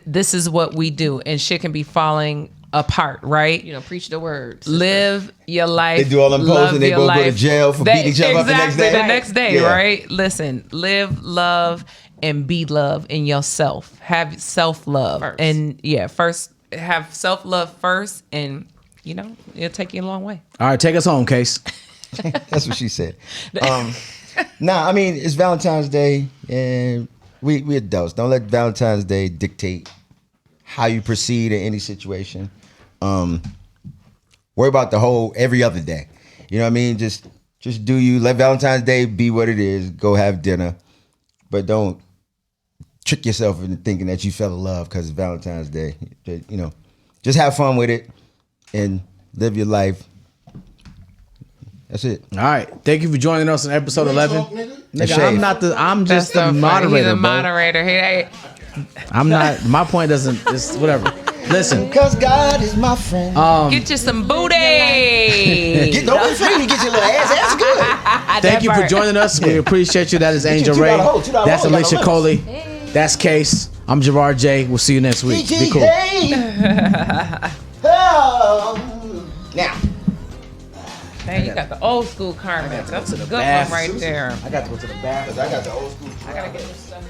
This is what we do, and shit can be falling apart, right? Preach the words. Live your life. They do all them posts and they both go to jail for beating each other up the next day. The next day, Yeah. right? Listen, live, love, and be love in yourself. Have self-love. First. And first, have self-love first, and it'll take you a long way. All right, take us home, Case. That's what she said. I mean, it's Valentine's Day, and we adults. Don't let Valentine's Day dictate how you proceed in any situation. Worry about every other day. You know what I mean? Just do you. Let Valentine's Day be what it is. Go have dinner, but don't trick yourself into thinking that you fell in love because it's Valentine's Day. Just have fun with it and live your life. That's it. All right. Thank you for joining us on episode 11. Nigga, I'm just the moderator. He's the bro. moderator. I'm not. My point doesn't. It's whatever. Listen. Because God is my friend. Get you some booty. Don't be afraid to get your little ass. That's good. Thank you for joining us. We appreciate you. That is Angel Ray. That's Alicia Coley. That's Case. I'm Gerard J. We'll see you next week. Be cool. Now. Hey, you got the old school Carmen. That's a good one right there. I got to go to the bathroom. I got the old school. I gotta get this stuff.